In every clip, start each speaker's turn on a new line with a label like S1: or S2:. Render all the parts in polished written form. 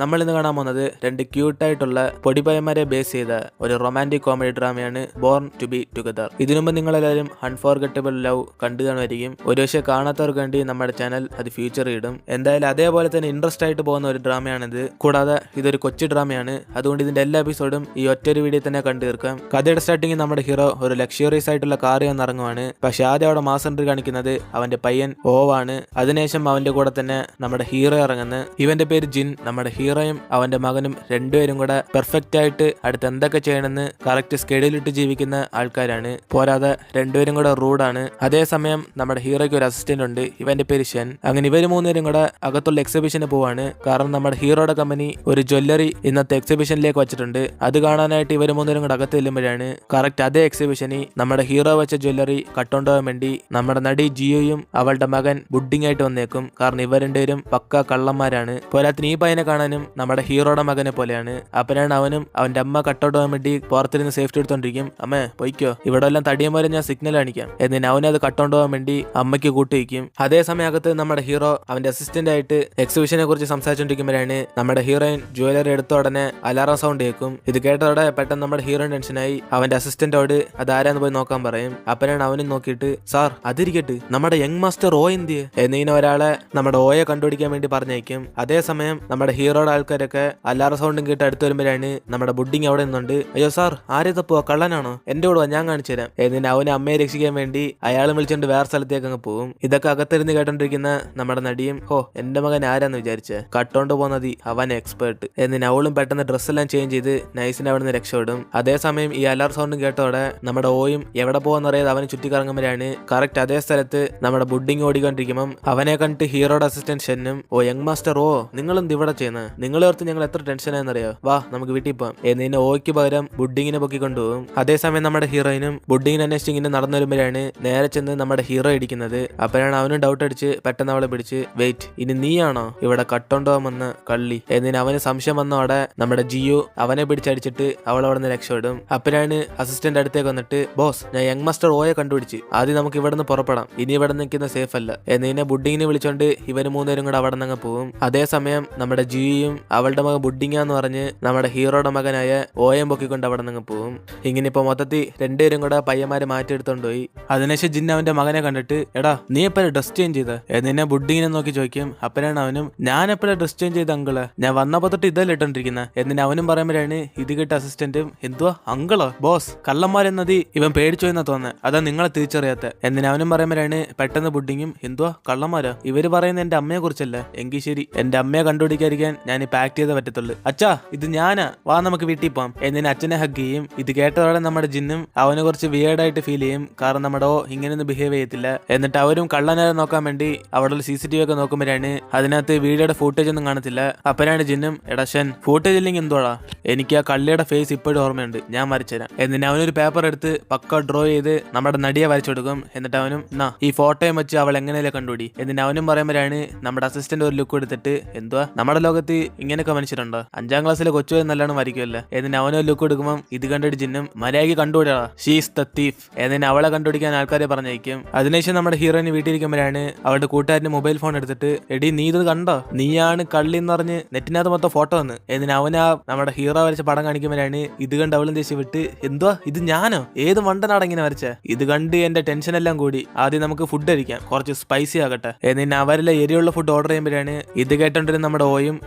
S1: നമ്മൾ ഇന്ന് കാണാൻ പോകുന്നത് രണ്ട് ക്യൂട്ടായിട്ടുള്ള പൊടിപയന്മാരെ ബേസ് ചെയ്ത ഒരു റൊമാൻറ്റിക് കോമഡി ഡ്രാമയാണ് ബോർൺ ടു ബി ടുഗദർ. ഇതിനുമുമ്പ് നിങ്ങളെല്ലാവരും അൺഫോർഗറ്റബിൾ ലവ് കണ്ടു കാണുമായിരിക്കും. ഒരു പക്ഷേ കാണാത്തവർക്ക് വേണ്ടി നമ്മുടെ ചാനൽ അത് ഫ്യൂച്ചർ ഇടും. എന്തായാലും അതേപോലെ തന്നെ ഇൻട്രസ്റ്റ് ആയിട്ട് പോകുന്ന ഒരു ഡ്രാമയാണിത്. കൂടാതെ ഇതൊരു കൊച്ചു ഡ്രാമയാണ്. അതുകൊണ്ട് ഇതിന്റെ എല്ലാ എപ്പിസോഡും ഈ ഒറ്റൊരു വീഡിയോ തന്നെ കണ്ടു തീർക്കാം. കഥയുടെ സ്റ്റാർട്ടിങ്ങിൽ നമ്മുടെ ഹീറോ ഒരു ലക്ഷറിയസ് ആയിട്ടുള്ള കാർ ഇറങ്ങുവാണ്. പക്ഷെ ആദ്യം അവിടെ മാസ് എൻട്രി കാണിക്കുന്നത് അവന്റെ പയ്യൻ ഓവാണ്. അതിനുശേഷം അവന്റെ കൂടെ തന്നെ നമ്മുടെ ഹീറോ ഇറങ്ങുന്നത്. ഇവന്റെ പേര് ജിൻ. നമ്മുടെ ഹീറോയും അവന്റെ മകനും രണ്ടുപേരും കൂടെ പെർഫെക്റ്റ് ആയിട്ട് അടുത്ത് എന്തൊക്കെ ചെയ്യണമെന്ന് കറക്റ്റ് സ്കെഡ്യൂളിട്ട് ജീവിക്കുന്ന ആൾക്കാരാണ്. പോരാതെ രണ്ടുപേരും കൂടെ റൂഡാണ്. അതേസമയം നമ്മുടെ ഹീറോയ്ക്ക് ഒരു അസിസ്റ്റന്റ് ഉണ്ട്. ഇവന്റെ പേര് ഷൻ. അങ്ങനെ ഇവര് മൂന്നുപേരും കൂടെ അകത്തുള്ള എക്സിബിഷന് പോവാണ്. കാരണം നമ്മുടെ ഹീറോയുടെ കമ്പനി ഒരു ജ്വല്ലറി ഇന്നത്തെ എക്സിബിഷനിലേക്ക് വെച്ചിട്ടുണ്ട്. അത് കാണാനായിട്ട് ഇവര് മൂന്നുപേരും കൂടെ അകത്ത് ചെല്ലുമ്പോഴാണ് കറക്റ്റ് അതേ എക്സിബിഷനിൽ നമ്മുടെ ഹീറോ വെച്ച ജ്വല്ലറി കട്ടുകൊണ്ടുപോകാൻ വേണ്ടി നമ്മുടെ നടി ജിയോയും അവളുടെ മകൻ ബുഡിങ് ആയിട്ട് വന്നേക്കും. കാരണം ഇവർ രണ്ടുപേരും പക്ക കള്ളന്മാരാണ്. പോരാത്തിന് ഈ പയ്യനെ കാണാനും നമ്മുടെ ഹീറോയുടെ മകനെ പോലെയാണ്. അപ്പനാണ് അവനും അവന്റെ അമ്മ കട്ടൗട്ട് പോകാൻ വേണ്ടി പുറത്തിരുന്ന് സേഫ്റ്റി എടുത്തോണ്ടിരിക്കും. അമ്മേ പൊയ്ക്കോ, ഇവിടെ എല്ലാം തടിയന്മാരെ ഞാൻ സിഗ്നൽ കാണിക്കാം എന്നിട്ട് അവനത് കട്ടൗണ്ട് പോകാൻ വേണ്ടി അമ്മയ്ക്ക് കൂട്ടിവയ്ക്കും. അതേസമയം അകത്ത് നമ്മുടെ ഹീറോ അവന്റെ അസിസ്റ്റന്റ് ആയിട്ട് എക്സിബിഷനെ കുറിച്ച് സംസാരിച്ചോണ്ടിരിക്കുമ്പോഴാണ് നമ്മുടെ ഹീറോയിൻ ജ്വല്ലറി എടുത്ത ഉടനെ അലാറം സൗണ്ട് കേൾക്കും. ഇത് കേട്ടതോടെ പെട്ടെന്ന് നമ്മുടെ ഹീറോയിൻ ടെൻഷനായി അവന്റെ അസിസ്റ്റന്റോട് അത് ആരാന്ന് പോയി നോക്കാൻ പറയും. അപ്പനാണ് അവനും നോക്കിയിട്ട് സാർ അതിരിക്കട്ടെ, നമ്മുടെ യങ് മാസ്റ്റർ ഓ എന്തിയെ എന്നിങ്ങനെ ഒരാളെ നമ്മുടെ ഓയെ കണ്ടുപിടിക്കാൻ വേണ്ടി പറഞ്ഞേക്കും. അതേസമയം നമ്മുടെ ഹീറോയുടെ ആൾക്കാരൊക്കെ അലാറ സൗണ്ടും കേട്ട് അടുത്ത് വരുമ്പോഴാണ് നമ്മുടെ ബുഡിങ് അവിടെ നിന്നുണ്ട്. അയ്യോ സാർ ആരേതപ്പോ കള്ളനാണോ, എന്റെ കൂടെ ഞാൻ കാണിച്ചു തരാം എന്നിട്ട് അവനെ അമ്മയെ രക്ഷിക്കാൻ വേണ്ടി അയാളെ വിളിച്ചോണ്ട് വേറെ സ്ഥലത്തേക്ക് അങ്ങ് പോകും. ഇതൊക്കെ അകത്തിരുന്ന് കേട്ടോണ്ടിരിക്കുന്ന നമ്മുടെ നടിയും എന്റെ മകൻ ആരാന്ന് വിചാരിച്ച കട്ടോണ്ട് പോകുന്നത് അവൻ എക്സ്പേർട്ട് എന്നിട്ട് അവളും പെട്ടെന്ന് ഡ്രസ്സെല്ലാം ചേഞ്ച് ചെയ്ത് നൈസിന് അവിടെ നിന്ന് രക്ഷപ്പെടും. അതേസമയം ഈ അലാർ സൗണ്ടും കേട്ടോടെ നമ്മുടെ ഓയും എവിടെ പോകാന്നറിയാതെ അവന് ചുറ്റിക്കറങ്ങുമ്പോഴാണ് കറക്റ്റ് അതേ സ്ഥലത്ത് നമ്മുടെ ബുഡിങ് ഓടിക്കൊണ്ടിരിക്കുമ്പം അവനെ കണ്ടിട്ട് ഹീറോയുടെ അസിസ്റ്റന്റ് ഷെന്നും യങ് മാസ്റ്റർ നിങ്ങൾ എന്ത് ഇവിടെ ചെയ്യുന്നത്, നിങ്ങളെ ഓർത്ത് ഞങ്ങൾ എത്ര ടെൻഷനായെന്നറിയോ, വാ നമുക്ക് വീട്ടിൽ പോകാം എന്നിന് ഓയ്ക്ക് പകരം ബുഡിങ്ങിനെ പൊക്കിക്കൊണ്ടുപോകും. അതേസമയം നമ്മുടെ ഹീറോയിനും ബുഡിങ്ങിനെ അന്വേഷിച്ച് ഇങ്ങനെ നടന്നു വരുമ്പോഴാണ് നേരെ ചെന്ന് നമ്മുടെ ഹീറോ ഇടിക്കുന്നത്. അപ്പോഴാണ് അവനും ഡൗട്ട് അടിച്ച് പെട്ടെന്ന് അവളെ പിടിച്ച് വെയിറ്റ്, ഇനി നീയാണോ ഇവിടെ കട്ടോണ്ടുപോകാമെന്ന് കള്ളി എന്നിന് അവന് സംശയം വന്നോടെ നമ്മുടെ ജിയോ അവനെ പിടിച്ചടിച്ചിട്ട് അവൾ അവിടെ നിന്ന് രക്ഷപ്പെടും. അപ്പോഴാണ് അസിസ്റ്റന്റ് അടുത്തേക്ക് വന്നിട്ട് ബോസ് ഞാൻ യങ് മാസ്റ്റർ ഓയെ കണ്ടുപിടിച്ച്, ആദ്യം നമുക്ക് ഇവിടെ നിന്ന് പുറപ്പെടാം, ഇനി ഇവിടെ നിൽക്കുന്ന സേഫ് അല്ല എന്നിനെ ബുഡിങ്ങിനെ വിളിച്ചോണ്ട് ഇവര് മൂന്നുപേരും കൂടെ അവിടെ നിന്ന് പോകും. അതേസമയം നമ്മുടെ ജിയും അവളുടെ മകൻ ബുഡിങ്ങാന്ന് പറഞ്ഞ് നമ്മുടെ ഹീറോയുടെ മകനായ ഓയം പൊക്കിക്കൊണ്ട് അവിടെ നിന്ന് പോകും. ഇങ്ങനെ ഇപ്പൊ മൊത്തത്തിൽ രണ്ടുപേരും കൂടെ പയ്യന്മാരെ മാറ്റിയെടുത്തോണ്ട് പോയി. അതിനുശേഷം ജിന്ന അവന്റെ മകനെ കണ്ടിട്ട് എടാ നീ എപ്പോഴും ഡ്രസ് ചേഞ്ച് ചെയ്ത് എന്നിനെ ബുഡിങ്ങിനെ നോക്കി ചോദിക്കും. അപ്പനാണ് അവനും ഞാൻ എപ്പോഴും ഡ്രസ് ചേഞ്ച് ചെയ്ത അങ്കിള്, ഞാൻ വന്നപ്പോ തൊട്ട് ഇതല്ലേ ഇട്ടോണ്ടിരിക്കുന്നത് എന്നിനെ അവനും പറയുമ്പോഴാണ് ഇത് കേട്ട അസിസ്റ്റന്റും എന്തുവാ അങ്കിളോ ബോസ് കള്ളന്മാരെന്നത് ഇവൻ പേടിച്ചു എന്നാ തോന്നുന്നത്, അതാ നിങ്ങളെ തിരിച്ചറിയാത്ത എന്നിനെ അവനും പറയുമ്പോഴാണ് പെട്ടെന്ന് ബുഡിങ്ങും എന്തുവാ കള്ളന്മാരോ, ഇവര് പറയുന്നത് എന്റെ അമ്മയെ കുറിച്ചല്ല, എങ്കിൽ ശരി എന്റെ അമ്മയെ കണ്ടുപിടിക്കാതിരിക്കാൻ ഞാൻ ഈ പാക്ക് ചെയ്തേ പറ്റത്തുള്ളൂ. അച്ഛാ ഇത് ഞാനാ, വാ നമുക്ക് വീട്ടിൽ പോവാം എന്നിന് അച്ഛനെ ഹഗ് ചെയ്യും. ഇത് കേട്ടതോടെ നമ്മുടെ ജിന്നും അവനെ കുറച്ച് വിയേർഡായിട്ട് ഫീൽ ചെയ്യും. കാരണം നമ്മുടെ ഇങ്ങനെയൊന്നും ബിഹേവ് ചെയ്യത്തില്ല. എന്നിട്ട് അവരും കള്ളനെ നോക്കാൻ വേണ്ടി അവിടെ CCTV ഒക്കെ നോക്കുമ്പോഴാണ് അതിനകത്ത് വീഡിയോയുടെ ഫൂട്ടേജ് ഒന്നും കാണത്തില്ല. അപ്പനാണ് ജിന്നും എടാ ഷൻ ഫൂട്ടേജ് ഇല്ലെങ്കിൽ എന്തോടാ, എനിക്ക് ആ കള്ളിയുടെ ഫേസ് ഇപ്പോഴും ഓർമ്മയുണ്ട്, ഞാൻ വരച്ചുതരാം എന്നിട്ട് അവനൊരു പേപ്പർ എടുത്ത് പക്ക ഡ്രോ ചെയ്ത് നമ്മുടെ നടിയെ വരച്ചു കൊടുക്കും. എന്നിട്ട് അവനും ഈ ഫോട്ടോയും വെച്ച് അവൾ എങ്ങനെയല്ലേ കണ്ടുപിടി എന്നിട്ട് അവനും പറയുമ്പോഴാണ് നമ്മുടെ അസിസ്റ്റന്റ് ഒരു ലുക്ക് എടുത്തിട്ട് എന്തുവാ നമ്മുടെ ലോകത്ത് ഇങ്ങനെയൊക്കെ മനുഷ്യരുണ്ടോ, 5ാം ക്ലാസ്സിലെ കൊച്ചു നല്ലോണം വരയ്ക്കുമല്ലോ എന്നിട്ട് അവനൊരു ലുക്ക് എടുക്കുമ്പോൾ ഇത് കണ്ടിട്ട് ജിന്നും മര്യാദയ്ക്ക് കണ്ടുപിടിയാ ഷീസ് ദ തീഫ് എന്നിട്ട് അവളെ കണ്ടുപിടിക്കാൻ ആൾക്കാരെ പറഞ്ഞയക്കും. അതിനുശേഷം നമ്മുടെ ഹീറോയിന് വീട്ടിലിരിക്കുമ്പോഴാണ് അവളുടെ കൂട്ടുകാരന് മൊബൈൽ ഫോൺ എടുത്തിട്ട് എടി നീ ഇത് കണ്ടോ, നീയാണ് കള്ളി എന്ന് പറഞ്ഞ് നെറ്റിനകത്ത് മൊത്തം ഫോട്ടോ വന്ന് എന്നിട്ട് അവനാ നമ്മുടെ ഹീറോ വരച്ച പടം കാണിക്കുമ്പോഴാണ് ഇത് കണ്ട് അവളും ദേഷ്യം വിട്ട് എന്തുവാ ഇത് ഞാനോ, ഏത് മണ്ടനാണ് ഇങ്ങനെ വരച്ച, ഇത് കണ്ട് എന്റെ ടെൻഷൻ എല്ലാം കൂടി, ആദ്യം നമുക്ക് ഫുഡ് കഴിക്കാം, കുറച്ച് സ്പൈസി ആകട്ടെ എന്നിട്ട് അവരിലെ എരിയുള്ള ഫുഡ് ഓർഡർ ചെയ്യുമ്പോഴാണ് ഇത് കേട്ടോണ്ടിരുന്ന നമ്മുടെ ഓയും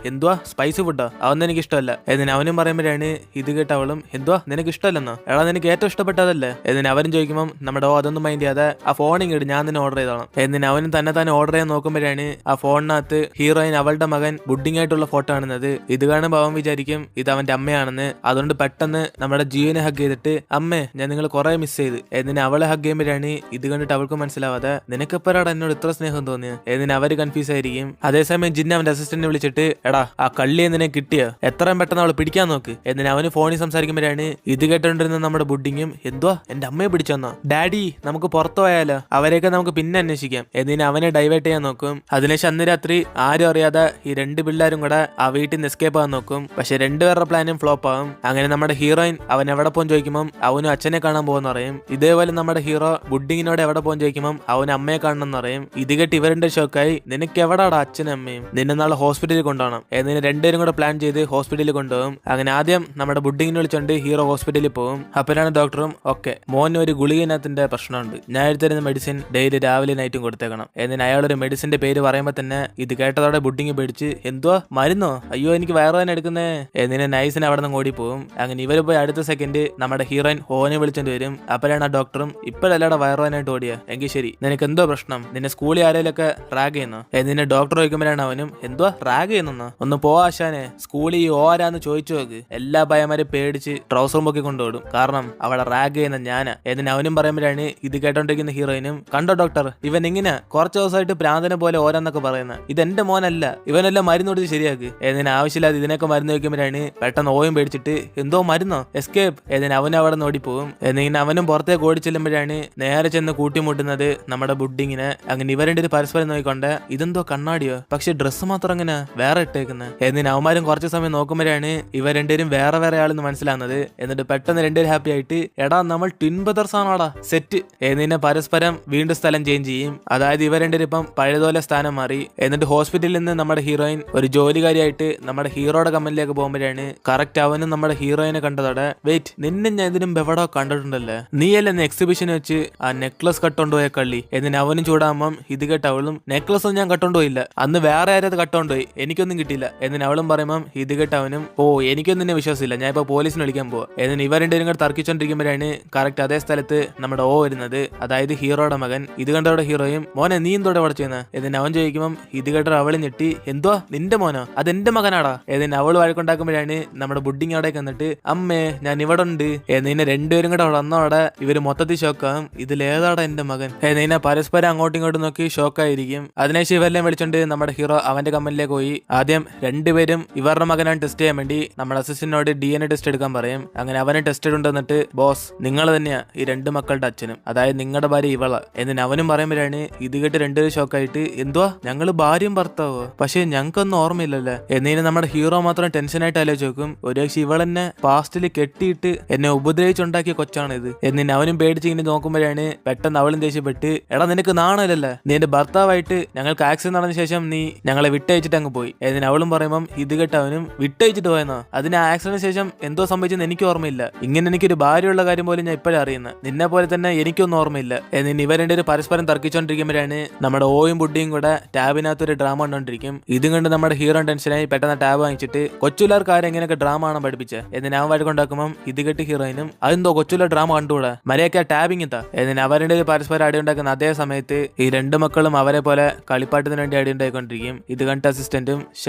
S1: എന്തുവാ സ്പൈസി ഫുഡോ അതൊന്നും എനിക്ക് ഇഷ്ടമല്ല എന്നിട്ട് അവനും പറയുമ്പോഴാണ് ഇത് കേട്ട അവളും എന്തുവാ നിനക്ക് ഇഷ്ടമല്ലെന്നോ, എടാ നിനക്ക് ഏറ്റവും ഇഷ്ടപ്പെട്ടതല്ലേ എന്നിട്ട് അവരും ചോദിക്കുമ്പോൾ നമ്മുടെ അതൊന്നും മൈൻഡ് ചെയ്യാതെ ആ ഫോണിങ് ഇട് ഞാൻ തന്നെ ഓർഡർ ചെയ്തോളാം എന്നിട്ട് അവനും തന്നെ ഓർഡർ ചെയ്യാൻ നോക്കുമ്പോഴാണ് ആ ഫോണിനകത്ത് ഹീറോയിൻ അവളുടെ മകൻ ബുഡിങ് ആയിട്ടുള്ള ഫോട്ടോ കാണുന്നത്. ഇത് കാണുമ്പോൾ അവൻ വിചാരിക്കും ഇത് അവന്റെ അമ്മയാണെന്ന്. അതുകൊണ്ട് പെട്ടെന്ന് നമ്മുടെ ജിയോനെ ഹഗ് ചെയ്തിട്ട് അമ്മേ ഞാൻ നിങ്ങൾ കുറെ മിസ് ചെയ്ത് എന്നിട്ട് അവളെ ഹഗ് ചെയ്യുമ്പോഴാണ് ഇത് കണ്ടിട്ട് അവൾക്ക് മനസ്സിലാവാതെ നിനക്കെപ്പോഴാണ് എന്നോട് ഇത്ര സ്നേഹം തോന്നിയത് എന്നിട്ട് അവര് കൺഫ്യൂസ് ആയിരിക്കും. അതേസമയം ജിന്ന അവന്റെ അസിസ്റ്റന്റിനെ വിളിച്ചിട്ട് എടാ ആ കള്ളി എന്തിനെ കിട്ടിയോ, എത്രയും പെട്ടെന്ന് അവളെ പിടിക്കാൻ നോക്ക് എന്നിട്ട് അവന് ഫോണിൽ സംസാരിക്കുമ്പോഴാണ് ഇത് കേട്ടോണ്ടിരുന്ന നമ്മുടെ ബുഡിങ്ങും എന്തുവാ എന്റെ അമ്മയെ പിടിച്ചെന്നോ, ഡാഡി നമുക്ക് പുറത്തു പോയാലോ, അവരെയൊക്കെ നമുക്ക് പിന്നെ അന്വേഷിക്കാം എന്നിട്ട് അവനെ ഡൈവേർട്ട് ചെയ്യാൻ നോക്കും. അതിനുശേഷം അന്ന് രാത്രി ആരും അറിയാതെ ഈ രണ്ട് പിള്ളേരും കൂടെ ആ വീട്ടിൽ നിന്ന് എസ്കേപ്പ് ആകാൻ നോക്കും. പക്ഷെ രണ്ടുപേരുടെ പ്ലാനും ഫ്ലോപ്പ് ആകും. അങ്ങനെ നമ്മുടെ ഹീറോയിൻ അവൻ എവിടെ പോകാൻ ചോദിക്കുമ്പോൾ അവനും അച്ഛനെ കാണാൻ പോകുന്ന പറയും. ഇതേപോലെ നമ്മുടെ ഹീറോ ബുഡിങ്ങിനോട് എവിടെ പോകാൻ ചോദിക്കുമ്പോൾ അവന് അമ്മയെ കാണണം എന്ന് പറയും. ഇത് കേട്ട് ഇവരുടെ ഷോക്കായി നിനക്ക് എവിടാടാ അച്ഛനും അമ്മയും, നിന്നെ നാളെ ഹോസ്പിറ്റലിൽ കൊണ്ടുപോകണം കൊണ്ടുപോകണം. എന്നിട്ട് രണ്ടുപേരും കൂടെ പ്ലാൻ ചെയ്ത് ഹോസ്പിറ്റലിൽ കൊണ്ടുപോകും. അങ്ങനെ ആദ്യം നമ്മുടെ ബുഡിങ്ങിനെ വിളിച്ചോണ്ട് ഹീറോ ഹോസ്പിറ്റലിൽ പോകും. അപ്പോഴാണ് ഡോക്ടറും ഓക്കെ മോന് ഒരു ഗുളികനകത്തിന്റെ പ്രശ്നമുണ്ട്, ഞാൻ എഴുതരുന്ന മെഡിസിൻ ഡെയിലി രാവിലെ നൈറ്റും കൊടുത്തേക്കണം. എന്നിട്ട് അയാളൊരു മെഡിസിന്റെ പേര് പറയുമ്പോൾ തന്നെ ഇത് കേട്ടതോടെ ബുഡിങ് പേടിച്ച് എന്തുവാ മരുന്നോ, അയ്യോ എനിക്ക് വയറുവേദന എടുക്കുന്നേ എന്നിട്ട് നൈസിന് അവിടെ നിന്ന് ഓടിപ്പോവും. അങ്ങനെ ഇവര് പോയി അടുത്ത സെക്കൻഡ് നമ്മുടെ ഹീറോയിൻ ഓനെ വിളിച്ചോണ്ട് വരും. അപ്പോഴാണ് ആ ഡോക്ടറും ഇപ്പോഴല്ലാടെ വയറുവേദനായിട്ട് ഓടിയ, എങ്കിൽ ശരി നിനക്ക് എന്തോ പ്രശ്നം, നിന്നെ സ്കൂളിൽ ആരെയൊക്കെ റാഗ് ചെയ്യുന്നു എന്നിട്ട് ഡോക്ടർ ചോദിക്കുമ്പോഴാണ് അവനും എന്തുവാ റാഗ് ചെയ്യുന്നു, ഒന്ന് പോവാശാനെ സ്കൂളിൽ ഈ ഓരാന്ന് ചോദിച്ചു നോക്ക്. എല്ലാ ഭയമാരും പേടിച്ച് ട്രൗസർ പൊക്കി കൊണ്ടുപോടും, കാരണം അവളെ റാഗ് ചെയ്യുന്ന ഞാനാ. എന്നിട്ട് അവനും പറയുമ്പോഴാണ് ഇത് കേട്ടോണ്ടിരിക്കുന്ന ഹീറോയിനും കണ്ടോ ഡോക്ടർ ഇവൻ ഇങ്ങനെ കുറച്ച് ദിവസമായിട്ട് പ്രാന്തനെ പോലെ ഓരോന്നൊക്കെ പറയുന്നത്, ഇതെന്റെ മോനല്ല, ഇവനെല്ലാം മരുന്ന് കൊടുത്ത് ശരിയാക്ക്. എന്നിട്ട് ആവശ്യമില്ലാതെ ഇതിനൊക്കെ മരുന്ന് വയ്ക്കുമ്പോഴാണ് പെട്ടെന്ന് ഓയും പേടിച്ചിട്ട് എന്തോ മരുന്നോ എസ്കേപ്പ് എന്നിട്ട് അവൻ അവിടെ നിന്ന് ഓടിപ്പോവും. എന്നിങ്ങനെ അവനും പുറത്തേക്ക് ഓടി ചെല്ലുമ്പോഴാണ് നേരെ ചെന്ന് കൂട്ടിമുട്ടുന്നത് നമ്മുടെ ബുഡിങ്ങിനെ. അങ്ങനെ ഇവരുടെ ഒരു പരസ്പരം നോക്കിക്കൊണ്ട് ഇതെന്തോ കണ്ണാടിയോ, പക്ഷെ ഡ്രസ്സ് മാത്രം അങ്ങനെ വേറെ ഇട്ടേക്കുന്നത്. എന്നിട്ട് അവന്മാരും കുറച്ച് സമയം നോക്കുമ്പോഴാണ് ഇവർ രണ്ടുപേരും വേറെ വേറെ ആളെന്ന് മനസ്സിലാവുന്നത്. എന്നിട്ട് പെട്ടെന്ന് രണ്ടുപേരും ഹാപ്പി ആയിട്ട് എടാ നമ്മൾ ട്വിൻ ബ്രദേഴ്സ് ആണോടാ സെറ്റ് എന്നിനെ പരസ്പരം വീണ്ടും സ്ഥലം ചേഞ്ച് ചെയ്യും. അതായത് ഇവർ രണ്ടുപേരും ഇപ്പം പഴയതുപോലെ സ്ഥാനം മാറി. എന്നിട്ട് ഹോസ്പിറ്റലിൽ നിന്ന് നമ്മുടെ ഹീറോയിൻ ഒരു ജോലിക്കാരിയായിട്ട് നമ്മുടെ ഹീറോയുടെ കമ്പനിയിലേക്ക് പോകുമ്പോഴാണ് കറക്റ്റ് അവനും നമ്മുടെ ഹീറോയിനെ കണ്ടതോടെ വെയിറ്റ് നിന്നെ ഞാൻ ഇതിനും എവിടോ കണ്ടിട്ടുണ്ടല്ലേ, നീയല്ലേ എക്സിബിഷൻ വെച്ച് ആ നെക്ലസ് കട്ടോണ്ടുപോയ കള്ളി. എന്നിട്ട് അവനും ചൂടാകുമ്പം ഇത് കേട്ട അവളും നെക്ലസ് ഒന്നും ഞാൻ കട്ടോണ്ടുപോയില്ല, അന്ന് വേറെ ആരത് കട്ടോണ്ടുപോയി എനിക്കൊന്നും കിട്ടിയില്ല. എന്നിട്ട് അവളും പറയുമ്പം ഇത് കേട്ട അവനും ഓ എനിക്കൊന്നും നിന്നെ വിശ്വാസമില്ല, ഞാൻ ഇപ്പൊ പോലീസിനെ വിളിക്കാൻ പോവാ. എന്നിട്ട് ഇവർ രണ്ടുപേരും കൂടെ തർക്കിച്ചോണ്ടിരിക്കുമ്പോഴാണ് കറക്റ്റ് അതേ സ്ഥലത്ത് നമ്മുടെ ഓ വരുന്നത്, അതായത് ഹീറോയുടെ മകൻ. ഇത് കണ്ടവിടെ ഹീറോയും മോനെ നീ എന്തോടെ അവിടെ ചെയ്യുന്നത് എന്നിട്ട് അവൻ ചോദിക്കുമ്പം ഇത് കേട്ട അവള് ഞെട്ടി എന്തുവാ നിന്റെ മോനോ, അതെന്റെ മകനാടാ. എന്നിട്ട് അവൾ വഴക്കുണ്ടാക്കുമ്പോഴാണ് നമ്മുടെ ബുഡിങ് അവിടെ വന്നിട്ട് അമ്മേ ഞാൻ ഇവിടെ ഉണ്ട് എന്നിട്ട് രണ്ടുപേരും കൂടെ അവിടെ വന്നോടെ ഇവര് മൊത്തത്തിൽ ഷോക്കാവും, ഇതിലേതാടാ എന്റെ മകൻ എന്നിട്ട് പരസ്പരം അങ്ങോട്ടും ഇങ്ങോട്ടും നോക്കി ഷോക്കായിരിക്കും. അതിനുശേഷം ഇവരെല്ലാം വിളിച്ചോണ്ട് നമ്മുടെ ഹീറോ അവന്റെ കമ്പനിയിലേക്ക് പോയി. ആദ്യം രണ്ടുപേരും ഇവരുടെ മകനാണ് ടെസ്റ്റ് ചെയ്യാൻ വേണ്ടി നമ്മുടെ അസിസ്റ്റന്റിനോട് DNA ടെസ്റ്റ് എടുക്കാൻ പറയും. അങ്ങനെ അവനെ ടെസ്റ്റ് എടുത്തിട്ട് ബോസ് നിങ്ങൾ തന്നെയാ ഈ രണ്ട് മക്കളുടെ അച്ഛനും, അതായത് നിങ്ങളുടെ ഭാര്യ ഇവള. എന്നിട്ട് അവനും പറയുമ്പോഴാണ് ഇത് കേട്ട് രണ്ടുപേരും ഷോക്കായിട്ട് എന്തുവാ ഞങ്ങള് ഭാര്യയും ഭർത്താവോ, പക്ഷെ ഞങ്ങൾക്കൊന്നും ഓർമ്മയില്ലല്ലേ. എന്നിട്ട് നമ്മുടെ ഹീറോ മാത്രം ടെൻഷനായിട്ട് ആലോചിച്ച് നോക്കും, ഒരുപക്ഷെ ഇവളെന്നെ പാസ്റ്റിൽ കെട്ടിയിട്ട് എന്നെ ഉപദ്രവിച്ചുണ്ടാക്കിയ കൊച്ചാണിത്. എന്നിട്ട് അവനും പേടിച്ച് ഇങ്ങനെ നോക്കുമ്പോഴാണ് പെട്ടെന്ന് അവളും ദേഷ്യപ്പെട്ട് എടാ നിനക്ക് നാണല്ലേ, നീ എന്റെ ഭർത്താവായിട്ട് ഞങ്ങൾക്ക് ആക്സിഡന്റ് നടന്ന ശേഷം നീ ഞങ്ങളെ വിട്ടയച്ചിട്ട് അങ്ങ് പോയി. എന്നിട്ട് അവളും പറയുമ്പം ഇത് കേട്ട് അവനും വിട്ടയച്ചിട്ട് പോയെന്നോ, അതിന് ആക്സിഡന്റ് ശേഷം എന്തോ സംഭവിച്ചെന്ന് എനിക്ക് ഓർമ്മയില്ല, ഇങ്ങനെ എനിക്കൊരു ഭാര്യയുള്ള കാര്യം പോലും ഞാൻ ഇപ്പോഴും അറിയുന്നത്, നിന്നെ പോലെ തന്നെ എനിക്കൊന്നും ഓർമ്മയില്ല. എന്നിട്ട് ഇവരുടെ ഒരു പരസ്പരം തർക്കിച്ചോണ്ടിരിക്കുമ്പോഴാണ് നമ്മുടെ ഓയും ബുഡിയും കൂടെ ടാബിനകത്ത് ഒരു ഡ്രാമ കണ്ടോണ്ടിരിക്കും. ഇതും കണ്ട് നമ്മുടെ ഹീറോ ടെൻഷനായി പെട്ടെന്ന് ടാബ് വാങ്ങിച്ചിട്ട് കൊച്ചുലാർക്ക് ആരും എങ്ങനെയൊക്കെ ഡ്രാമ ആണ് പഠിപ്പിച്ചത് എന്നിട്ട് അവൻ വഴക്കുണ്ടാക്കുമ്പം ഇത് കെട്ട് ഹീറോയിനും അതെന്തോ കൊച്ചുള്ള ഡ്രാമ കണ്ടുകൂടാ മര്യാദയ്ക്ക് ആ ടാബിങ് എത്താ. എന്നിട്ട് അവരുടെ ഒരു പരസ്പരം അടിയുണ്ടാക്കുന്ന അതേ സമയത്ത് ഈ രണ്ട് മക്കളും അവരെ പോലെ കളിപ്പാട്ടത്തിന് വേണ്ടി അടിയുണ്ടായിക്കൊണ്ടിരിക്കും. ഇത് കണ്ട അസിസ്റ്റന്റും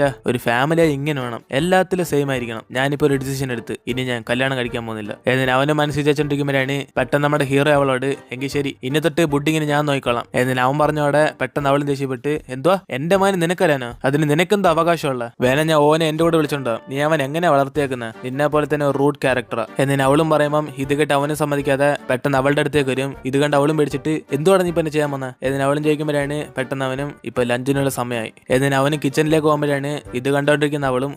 S1: ഒരു ഫാമിലിയായി ഇങ്ങനെ വേണം, എല്ലാത്തിലും സെയിം ആയിരിക്കണം, ഞാനിപ്പോ ഒരു ഡിസിഷൻ എടുത്ത് ഇനി ഞാൻ കല്യാണം കഴിക്കാൻ പോകുന്നില്ല. എന്നിട്ട് അവന് മനസ്സിൽ വെച്ചോണ്ടിരിക്കുമ്പോഴാണ് പെട്ടെന്ന് നമ്മുടെ ഹീറോ അവളോട് എങ്കിൽ ശരി ഇനി തൊട്ട് ബുഡിങ്ങിന് ഞാൻ നോക്കിക്കോളാം. എന്നിട്ട് അവൻ പറഞ്ഞോടെ പെട്ടെന്ന് അവളും ദേഷ്യപ്പെട്ട് എന്തുവാ എന്റെ മോനെ നിനക്കറിയാനോ, അതിന് നിനക്കെന്താ അവകാശമുള്ള, വേണം ഞാൻ ഓനെ എന്റെ കൂടെ വിളിച്ചോണ്ടോ, നീ അവൻ എങ്ങനെ വളർത്തിയേക്കുന്നത്, നിന്നെ പോലെ തന്നെ ഒരു റൂട്ട് ക്യാരക്ടറാ. എന്നിട്ട് അവളും പറയുമ്പം ഇത് കേട്ട് അവനും സമ്മതിക്കാതെ പെട്ടെന്ന് അവളുടെ അടുത്തേക്ക് വരും. ഇത് കണ്ട് അവളും പേടിച്ചിട്ട് എന്തുവാണ് നീ പിന്നെ ചെയ്യാൻ വന്ന. എന്നിട്ട് അവളും ചോദിക്കുമ്പോഴാണ് പെട്ടെന്ന് അവനും ഇപ്പൊ ലഞ്ചിനുള്ള സമയമായി. എന്നിട്ട് അവനും കിച്ചണിലേക്ക് പോകുമ്പോഴാണ് ഇത് കണ്ടോണ്ടിരിക്കുന്ന അവളും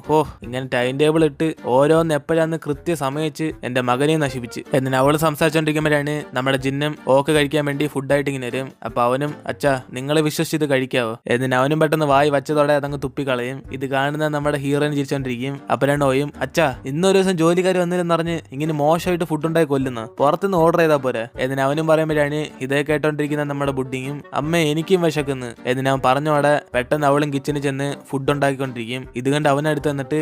S1: ഇങ്ങനെ ടൈം ടേബിൾ ഇട്ട് ഓരോന്ന് എപ്പോഴാന്ന് കൃത്യ സമയിച്ച് എന്റെ മകനെ നശിപ്പിച്ച്. എന്നിട്ട് അവള് സംസാരിച്ചോണ്ടിരിക്കുമ്പോഴാണ് നമ്മുടെ ജിന്നും ഓക്ക് കഴിക്കാൻ വേണ്ടി ഫുഡായിട്ട് ഇങ്ങനെ വരും. അപ്പൊ അവനും അച്ഛാ നിങ്ങളെ വിശ്വസിച്ച് കഴിക്കാവോ. എന്നിട്ട് അവനും പെട്ടെന്ന് വായി വച്ചതോടെ അതങ്ങ് തുപ്പിക്കളയും. ഇത് കാണുന്ന നമ്മുടെ ഹീറോയിന് ചിരിച്ചോണ്ടിരിക്കും. അപ്പോഴാണ് ഓയും അച്ഛാ ഇന്നൊരു ദിവസം ജോലിക്കാർ വന്നില്ലെന്ന് പറഞ്ഞ് ഇങ്ങനെ മോശമായിട്ട് ഫുഡ് ഉണ്ടായി കൊല്ലുന്ന, പുറത്തുനിന്ന് ഓർഡർ ചെയ്താൽ പോരെ. എന്നിട്ട് അവനും പറയുമ്പോഴാണ് ഇതേ കേട്ടോണ്ടിരിക്കുന്ന നമ്മുടെ ബുഡിങ്ങും അമ്മ എനിക്കും വിശക്കുന്നു. എന്നിട്ട് അവൻ പറഞ്ഞോടെ പെട്ടെന്ന് അവളും കിച്ചണിൽ ചെന്ന് ഫുഡ് ഉണ്ടാക്കിക്കൊണ്ടിരിക്കും. ഇത് കണ്ട് അവനടുത്ത് വന്നിട്ട്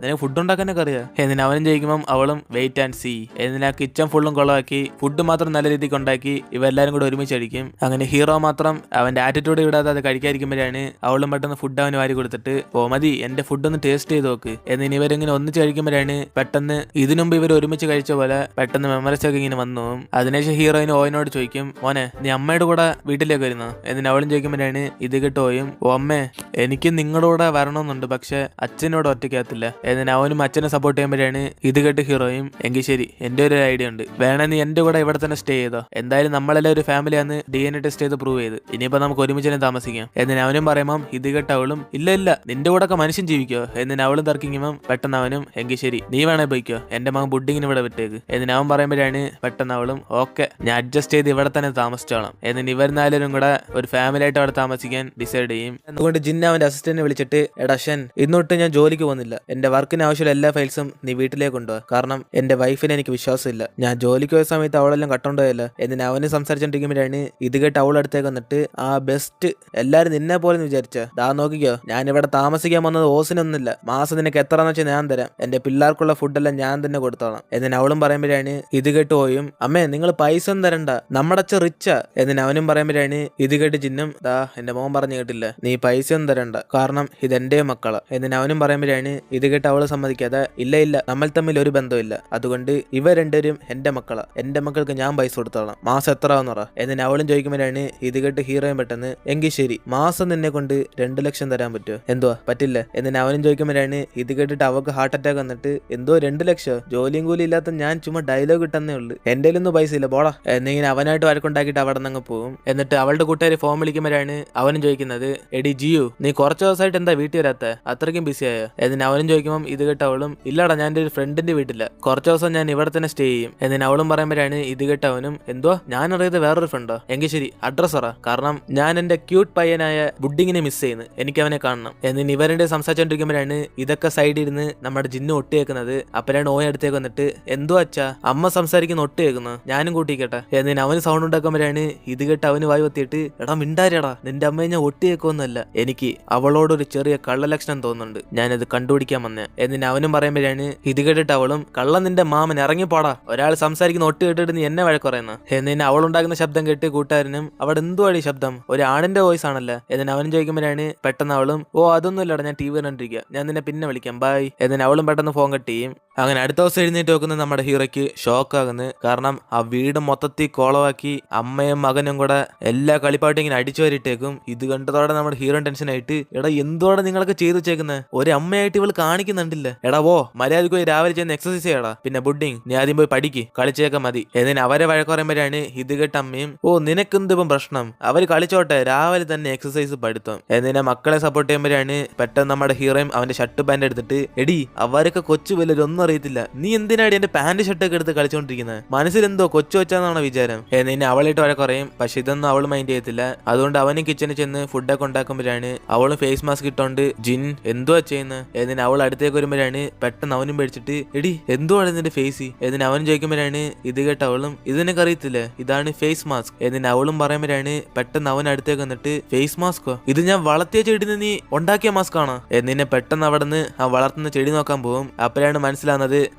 S1: നിനക്ക് ഫുഡ് ഉണ്ടാക്കാനൊക്കെ അറിയാം. എന്നിട്ട് അവനും ചോദിക്കുമ്പം അവളും വെയിറ്റ് ആൻഡ് സീ. എന്നിട്ട് ആ കിച്ചൺ ഫുള്ളും കൊളവാക്കി ഫുഡ് മാത്രം നല്ല രീതിക്ക് ഉണ്ടാക്കി ഇവരെല്ലാരും കൂടെ ഒരുമിച്ച് അടിക്കും. അങ്ങനെ ഹീറോ മാത്രം അവന്റെ ആറ്റിറ്റ്യൂഡ് വിടാതെ അത് കഴിക്കാതിരിക്കുമ്പോഴാണ് അവളും പെട്ടെന്ന് ഫുഡ് അവന് വാരി കൊടുത്തിട്ട് മതി എന്റെ ഫുഡ് ഒന്ന് ടേസ്റ്റ് ചെയ്ത് നോക്ക്. എന്നിട്ട് ഇവരിങ്ങനെ ഒന്നിച്ച് കഴിക്കുമ്പോഴാണ് പെട്ടെന്ന് ഇതിനുമുമ്പ് ഇവർ ഒരുമിച്ച് കഴിച്ച പോലെ പെട്ടെന്ന് മെമ്മറീസ് ഒക്കെ ഇങ്ങനെ വന്നു. അതിനുശേഷം ഹീറോയിന് ഓയനോട് ചോദിക്കും മോനെ നീ അമ്മയുടെ കൂടെ വീട്ടിലേക്ക് വരുന്നോ. എന്നിട്ട് അവളും ചോദിക്കുമ്പോഴാണ് ഇത് കേട്ടോയും അമ്മേ എനിക്ക് നിങ്ങളുടെ കൂടെ വരണമെന്നുണ്ട്, പക്ഷെ അച്ഛനോട് ഒറ്റയ്ക്കകത്തില്ല. എന്നിട്ട് അവനും അച്ഛനെ സപ്പോർട്ട് ചെയ്യുമ്പോഴാണ് ഇത് കേട്ട് ഹീറോയും എങ്കിൽ ശരി എന്റെ ഒരു ഐഡിയ ഉണ്ട്, വേണേ നീ എന്റെ കൂടെ ഇവിടെ തന്നെ സ്റ്റേ ചെയ്തോ, എന്തായാലും നമ്മളെല്ലാം ഒരു ഫാമിലിയാന്ന് DNA ടെസ്റ്റ് ചെയ്ത് പ്രൂവ് ചെയ്ത് ഇനിയിപ്പോ നമുക്ക് ഒരുമിച്ച് തന്നെ താമസിക്കാം. എന്നിട്ട് അവനും പറയുമ്പം ഇത് കേട്ട് അവളും ഇല്ല നിന്റെ കൂടെ ഒക്കെ മനുഷ്യൻ ജീവിക്കോ. എന്നിട്ട് അവളും തർക്കിക്കുമ്പം പെട്ടെന്ന് അവനും എങ്കിൽ ശരി നീ വേണേ പോയിക്കോ, എന്റെ മകൻ ബുഡിങ്ങിന് ഇവിടെ വിട്ടേക്ക്. എന്നിട്ട് അവൻ പറയുമ്പോഴാണ് പെട്ടെന്ന് അവളും ഓക്കെ ഞാൻ അഡ്ജസ്റ്റ് ചെയ്ത് ഇവിടെ തന്നെ താമസിച്ചോളാം. എന്നിട്ട് ഇവർ നാലും കൂടെ ഒരു ഫാമിലി ആയിട്ട് അവിടെ താമസിക്കാൻ ഡിസൈഡ് ചെയ്യും. അതുകൊണ്ട് ജിന്ന അവന്റെ അസിസ്റ്റന്റിനെ വിളിച്ചിട്ട് എടാ ഷൻ, ഇന്നൊട്ട് ഞാൻ ജോലിക്ക് പോകുന്നില്ല. എന്റെ വർക്കിന് ആവശ്യമുള്ള എല്ലാ ഫയൽസും നീ വീട്ടിലേക്ക് കൊണ്ടുപോവാ. കാരണം എന്റെ വൈഫിനെ എനിക്ക് വിശ്വാസമില്ല. ഞാൻ ജോലിക്ക് പോയ സമയത്ത് അവളെല്ലാം കട്ടോണ്ടോയല്ലോ. എന്നിട്ട് അവന് സംസാരിച്ചോണ്ടിരിക്കുമ്പോഴാണ് ഇത് കേട്ട് അവളടുത്തേക്ക് വന്നിട്ട് ആ ബെസ്റ്റ് എല്ലാരും നിന്നെ പോലെ വിചാരിച്ച ദാ നോക്കിക്കോ, ഞാൻ ഇവിടെ താമസിക്കാൻ വന്നത് ഓസിനൊന്നുമില്ല. മാസം നിനക്ക് എത്രയെന്ന് വെച്ചാൽ ഞാൻ തരാം. എന്റെ പിള്ളേർക്കുള്ള ഫുഡെല്ലാം ഞാൻ തന്നെ കൊടുത്തോളാം. എന്നിട്ട് അവളും പറയുമ്പോഴാണ് ഇത് കേട്ട് പോയും അമ്മേ നിങ്ങൾ പൈസ ഒന്നും തരണ്ട, നമ്മുടെ അച്ഛൻ റിച്ചാ. എന്നിട്ട് അവനും പറയുമ്പോഴാണ് ഇത് കേട്ട് ചിന്നും ദാ എന്റെ മോൻ പറഞ്ഞു കേട്ടില്ല, നീ പൈസ ഒന്നും തരണ്ട, കാരണം ഇതെന്റെ മക്കളാ. എന്നിട്ട് അവനും പറയുമ്പോഴാണ് ഇത് കേട്ട് അവള് സമ്മതിക്കാതെ ഇല്ല ഇല്ല, നമ്മൾ തമ്മിൽ ഒരു ബന്ധമില്ല, അതുകൊണ്ട് ഇവ രണ്ടുപേരും എന്റെ മക്കളാ, എന്റെ മക്കൾക്ക് ഞാൻ പൈസ കൊടുത്തോളാം, മാസം എത്ര ആവെന്ന് പറ. എന്നിട്ട് അവളും ചോദിക്കുമ്പോഴാണ് ഇത് കേട്ട് ഹീറോയും പെട്ടെന്ന് എങ്കിൽ ശരി, മാസം നിന്നെ കൊണ്ട് 2 ലക്ഷം തരാൻ പറ്റുമോ? എന്തുവാ പറ്റില്ല. എന്നിട്ട് അവനും ചോദിക്കുമ്പോഴാണ് ഇത് കേട്ടിട്ട് അവൾക്ക് ഹാർട്ട് അറ്റാക്ക് വന്നിട്ട് എന്തോ 2 ലക്ഷം, ജോലിയും കൂലി ഇല്ലാത്ത ഞാൻ ചുമ്മാ ഡയലോഗ് കിട്ടുന്നേ ഉള്ളു, എന്റെ ഒന്നും പൈസ ഇല്ല പോടാ എന്നിങ്ങനെ അവനായിട്ട് വഴക്കുണ്ടാക്കിയിട്ട് അവിടെ നിന്ന് പോകും. എന്നിട്ട് അവളുടെ കൂട്ടുകാർ ഫോൺ വിളിക്കുമ്പോഴാണ് അവനും ചോദിക്കുന്നത് എടി ജിയു, നീ കുറച്ച് ദിവസമായിട്ട് എന്താ വീട്ടിൽ വരാത്ത, അത്രയ്ക്കും ബിസി ആയോ? എന്നിട്ട് അവനും ചോദിക്കുമ്പോൾ ഇത് കേട്ട് അവളും ഇല്ലടാ, ഞാൻ എൻ്റെ ഒരു ഫ്രണ്ടിന്റെ വീട്ടില്ല, കുറച്ച് ദിവസം ഞാൻ ഇവിടെ തന്നെ സ്റ്റേ ചെയ്യും. എന്നിട്ട് അവളും പറയുമ്പോഴാണ് ഇത് കേട്ട് അവനും എന്തോ ഞാൻ അറിയാതെ വേറൊരു ഫ്രണ്ടോ? എങ്കിൽ ശരി അഡ്രസ് പറ, കാരണം ഞാൻ എന്റെ ക്യൂട്ട് പയ്യനായ ബുഡിങ്ങിനെ മിസ് ചെയ്യുന്നു, എനിക്ക് അവനെ കാണണം. എന്നിട്ട് ഇവരുടെ സംസാരിച്ചോണ്ടിരിക്കുമ്പോഴാണ് ഇതൊക്കെ സൈഡിൽ ഇരുന്ന് നമ്മുടെ ജിന്നു ഒട്ടിയേക്കുന്നത്. അപ്പഴാണ് ഓയ അടുത്തേക്ക് വന്നിട്ട് എന്തോ അച്ഛാ അമ്മ സംസാരിക്കുന്ന ഒട്ടിയേക്കുന്നു, ഞാനും കൂട്ടിക്കട്ടെ. എന്നിട്ട് അവന് സൗണ്ട് ഉണ്ടാക്കുമ്പോഴാണ് ഇത് കേട്ട് അവന് വായി വത്തിയിട്ട് എടാ മിണ്ടാരിയടാ, നിന്റെ അമ്മയെ ഞാൻ ഒട്ടിയേക്കൊന്നുമല്ല, എനിക്ക് അവളോടൊരു ചെറിയ കള്ളലക്ഷണം തോന്നുന്നുണ്ട്, ഞാനത് കണ്ടുപിടിക്കാൻ വന്നേ. എന്നിട്ട് അവനും പറയുമ്പോഴാണ് ഇത് കേട്ടിട്ട് അവളും കള്ള നിന്റെ മാമൻ ഇറങ്ങിപ്പോടാ, ഒരാൾ സംസാരിക്കുന്ന ഒട്ടി കേട്ടിട്ട് നീ എന്നെ വഴക്കുറയുന്ന. എന്നിട്ട് അവളുണ്ടാക്കുന്ന ശബ്ദം കേട്ട് കൂട്ടുകാരനും അവിടെ എന്തുവാടി ശബ്ദം, ഒരു ആണിന്റെ വോയിസ് ആണല്ലോ. എന്നിട്ട് അവനും ചോദിക്കുമ്പോഴാണ് പെട്ടെന്ന് അവളും ഓ അതൊന്നും ഇല്ലടാ, ഞാൻ TV കണ്ടിരിക്കുക, ഞാൻ നിന്നെ പിന്നെ വിളിക്കാം ബൈ. എന്നിട്ട് അവളും പെട്ടെന്ന് ഫോൺ കട്ട് ചെയ്യും. അങ്ങനെ അടുത്ത ദിവസം എഴുന്നേറ്റ് നോക്കുന്ന നമ്മുടെ ഹീറോയ്ക്ക് ഷോക്ക് ആകുന്നു. കാരണം ആ വീട് മൊത്തത്തിൽ കോളമാക്കി അമ്മയും മകനും കൂടെ എല്ലാ കളിപ്പാട്ടും ഇങ്ങനെ അടിച്ചു വരിട്ടേക്കും. ഇത് കണ്ടതോടെ നമ്മുടെ ഹീറോ ടെൻഷൻ ആയിട്ട് എടാ എന്തോടെ നിങ്ങളൊക്കെ ചെയ്തു വെച്ചേക്കുന്നത്, ഒരു അമ്മയായിട്ട് ഇവള് കാണിക്കുന്നുണ്ടില്ല, എടാ ഓ മര്യാദക്ക് പോയി രാവിലെ ചെയ്യുന്ന എക്സസൈസ് ചെയ്യടാ, പിന്നെ ബുഡിങ് നീ ആദ്യം പോയി പഠിക്ക്, കളിച്ചേക്കാൻ മതി. എന്നിട്ട് അവരെ വഴക്ക് പറയുമ്പോഴാണ് ഇത് കേട്ട അമ്മയും ഓ നിനക്കെന്തിപ്പം പ്രശ്നം, അവര് കളിച്ചോട്ടെ രാവിലെ തന്നെ എക്സസൈസ് പഠിത്തം. എന്നിട്ട് മക്കളെ സപ്പോർട്ട് ചെയ്യുമ്പോഴാണ് പെട്ടെന്ന് നമ്മുടെ ഹീറോയും അവന്റെ ഷർട്ട് പാന്റ് എടുത്തിട്ട് എടി അവരൊക്കെ കൊച്ചു വല്ലൊന്നും അറിയത്തില്ല, നീ എന്തിനാടി എന്റെ പാന്റ് ഷർട്ടൊക്കെ എടുത്ത് കളിച്ചോണ്ടിരിക്കുന്നത്, മനസ്സിലെന്തോ കൊച്ചു വെച്ചാന്നാണ് വിചാരം. എന്നിട്ട് അവളിട്ട് വരെ കുറയും. പക്ഷെ ഇതൊന്നും അവൾ മൈൻഡ് ചെയ്യത്തില്ല. അതുകൊണ്ട് അവനും കിച്ചണിൽ ചെന്ന് ഫുഡൊക്കെ ഉണ്ടാക്കുമ്പോഴാണ് അവളും ഫേസ് മാസ്ക് ഇട്ടോണ്ട് ജിൻ എന്തുവാ ചെയ്യുന്നത്. എന്നിട്ട് അവൾ അടുത്തേക്ക് വരുമ്പോഴാണ് പെട്ടെന്ന് അവനും പേടിച്ചിട്ട് എടി എന്തുവാണ് ഇതിന്റെ ഫേസ്. എന്നിട്ട് അവനും ചോദിക്കുമ്പോഴാണ് ഇത് കേട്ട അവളും ഇത് നിനക്ക് അറിയത്തില്ല, ഇതാണ് ഫേസ് മാസ്ക്. എന്നിട്ട് അവളും പറയുമ്പോഴാണ് പെട്ടെന്ന് അവൻ അടുത്തേക്ക് വന്നിട്ട് ഫേസ് മാസ്കോ, ഇത് ഞാൻ വളർത്തിയ ചെടിന്ന് നീ ഉണ്ടാക്കിയ മാസ്ക് ആണോ? എന്നിനെ പെട്ടെന്ന് അവിടെ നിന്ന് ആ വളർത്തുന്ന ചെടി നോക്കാൻ പോകും. അപ്പോഴാണ് മനസ്സിലാവുന്നത്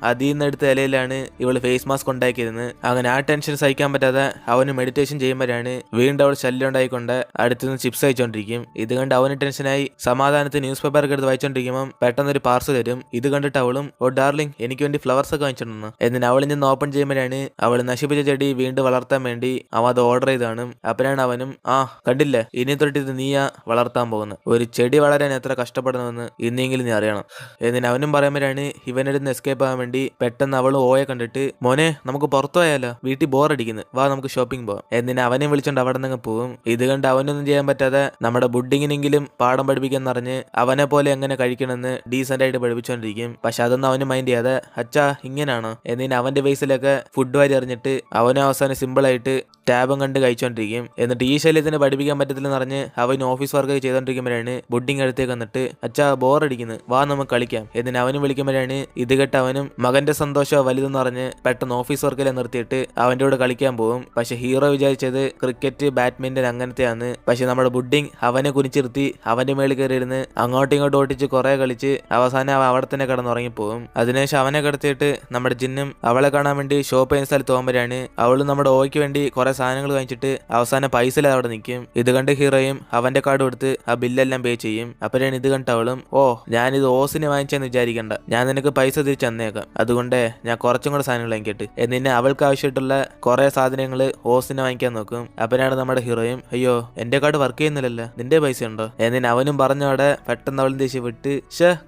S1: അതിൽ നിന്ന് എടുത്ത ഇലയിലാണ് ഇവള് ഫേസ് മാസ്ക് ഉണ്ടാക്കിയിരുന്നത്. അങ്ങനെ ആ ടെൻഷൻ സഹിക്കാൻ പറ്റാതെ അവന് മെഡിറ്റേഷൻ ചെയ്യുമ്പോഴാണ് വീണ്ടും അവൾ ശല്യം ഉണ്ടായിക്കൊണ്ട് അടുത്തുനിന്ന് ചിപ്സ് കഴിച്ചോണ്ടിരിക്കും. ഇത് കണ്ട് അവന് ടെൻഷനായി സമാധാനത്തിൽ ന്യൂസ് പേപ്പർ ഒക്കെ എടുത്ത് വായിച്ചോണ്ടിരിക്കുമ്പോൾ പെട്ടെന്ന് ഒരു പാർസൽ വരും. ഇത് കണ്ടിട്ട് അവളും ഓ ഡാർലിംഗ് എനിക്ക് വേണ്ടി ഫ്ലവർസ് ഒക്കെ വാങ്ങിച്ചിട്ടുണ്ടെന്ന്. എന്നിട്ട് അവളിൽ നിന്ന് ഓപ്പൺ ചെയ്യുമ്പോഴാണ് അവൾ നശിപ്പിച്ച ചെടി വീണ്ടും വളർത്താൻ വേണ്ടി അവൻ അത് ഓർഡർ ചെയ്താണ്. അപ്പോഴാണ് അവനും ആ കണ്ടില്ലേ ഇനി തൊട്ട് ഇത് നീയാ വളർത്താൻ പോകുന്നത്, ഒരു ചെടി വളരാൻ എത്ര കഷ്ടപ്പെടുന്നുവെന്ന് ഇന്നെങ്കിലും നീ അറിയണം. എന്നിട്ട് അവനും പറയുമ്പോഴാണ് ഇവനെടുന്ന് എസ്കേപ്പ് ആകാൻ വേണ്ടി പെട്ടെന്ന് അവളും ഓയെ കണ്ടിട്ട് മോനെ നമുക്ക് പുറത്തു പോയാലോ, വീട്ടിൽ ബോറടിക്കുന്നു, വാ നമുക്ക് ഷോപ്പിംഗ് പോവാം. എന്നിട്ട് അവനെ വിളിച്ചോണ്ട് അവിടെ നിന്ന് പോവും. ഇത് കണ്ട് അവനൊന്നും ചെയ്യാൻ പറ്റാതെ നമ്മുടെ ബുഡിങ്ങിനെങ്കിലും പാഠം പഠിപ്പിക്കാൻ പറഞ്ഞ് അവനെ പോലെ എങ്ങനെ കഴിക്കണമെന്ന് ഡീസന്റ് ആയിട്ട് പഠിപ്പിച്ചോണ്ടിരിക്കും. പക്ഷെ അതൊന്നും അവന് മൈൻഡ് ചെയ്യാതെ അച്ഛാ ഇങ്ങനാണോ. എന്നിട്ട് അവന്റെ ഫേസിലൊക്കെ ഫുഡ് വാരി എറിഞ്ഞിട്ട് അവനും അവസാനം സിമ്പിൾ ആയിട്ട് ടാബും കണ്ട് കഴിച്ചോണ്ടിരിക്കും. എന്നിട്ട് ഈ ശല്യത്തിന് പഠിപ്പിക്കാൻ പറ്റത്തില്ലെന്ന് പറഞ്ഞ് അവൻ ഓഫീസ് വർക്ക് ചെയ്തോണ്ടിരിക്കുമ്പോഴാണ് ബുഡിങ് അടുത്തേക്ക് വന്നിട്ട് അച്ഛാ ബോറടിക്കുന്നു, വാ നമുക്ക് കളിക്കാം. എന്നിട്ട് അവനും വിളിക്കുമ്പോഴാണ് ഇത് കേട്ട് അവനും മകന്റെ സന്തോഷം വലുതെന്ന് പറഞ്ഞ് പെട്ടെന്ന് ഓഫീസ് വർക്കിലെ നിർത്തിയിട്ട് അവന്റെ കൂടെ കളിക്കാൻ പോകും. പക്ഷെ ഹീറോ വിചാരിച്ചത് ക്രിക്കറ്റ് ബാഡ്മിന്റൺ അങ്ങനത്തെയാണ്. പക്ഷെ നമ്മുടെ ബുഡിങ് അവനെ കുനിച്ചിരുത്തി അവന്റെ മേളിൽ കയറിയിരുന്ന് അങ്ങോട്ടും ഇങ്ങോട്ടും ഓട്ടിച്ച് കുറെ കളിച്ച് അവസാനം അവൻ അവിടെ തന്നെ കിടന്നുറങ്ങിപ്പോവും. അതിനുശേഷം അവനെ കിടത്തിയിട്ട് നമ്മുടെ ജിന്നും അവളെ കാണാൻ വേണ്ടി ഷോപ്പ് ചെയ്യുന്ന സ്ഥലത്ത് പോകുമ്പോഴാണ് അവള് നമ്മുടെ ഓയ്ക്ക് വേണ്ടി കുറെ സാധനങ്ങൾ വാങ്ങിച്ചിട്ട് അവസാനം പൈസ അവിടെ നിൽക്കും. ഇത് കണ്ട് ഹീറോയും അവന്റെ കാർഡ് കൊടുത്ത് ആ ബില്ലെല്ലാം പേ ചെയ്യും. അപ്പോഴാണ് ഇത് കണ്ട അവളും ഓ ഞാനിത് ഓസിന് വാങ്ങിച്ചെന്ന് വിചാരിക്കണ്ട, ഞാൻ നിനക്ക് പൈസ തിരിച്ചു തന്നേക്കാം, അതുകൊണ്ട് ഞാൻ കുറച്ചും കൂടെ സാധനങ്ങൾ വാങ്ങിക്കട്ടെ. എന്നിട്ട് അവൾക്ക് ആവശ്യമായിട്ടുള്ള കുറെ സാധനങ്ങൾ ഓസിനെ വാങ്ങിക്കാൻ നോക്കും. അപ്പോഴാണ് നമ്മുടെ ഹീറോയും അയ്യോ എന്റെ കാർഡ് വർക്ക് ചെയ്യുന്നില്ലല്ലോ, നിന്റെ പൈസ ഉണ്ടോ. എന്നിട്ട് അവനും പറഞ്ഞവിടെ പെട്ടെന്ന് അവളും ദേഷ്യം വിട്ട്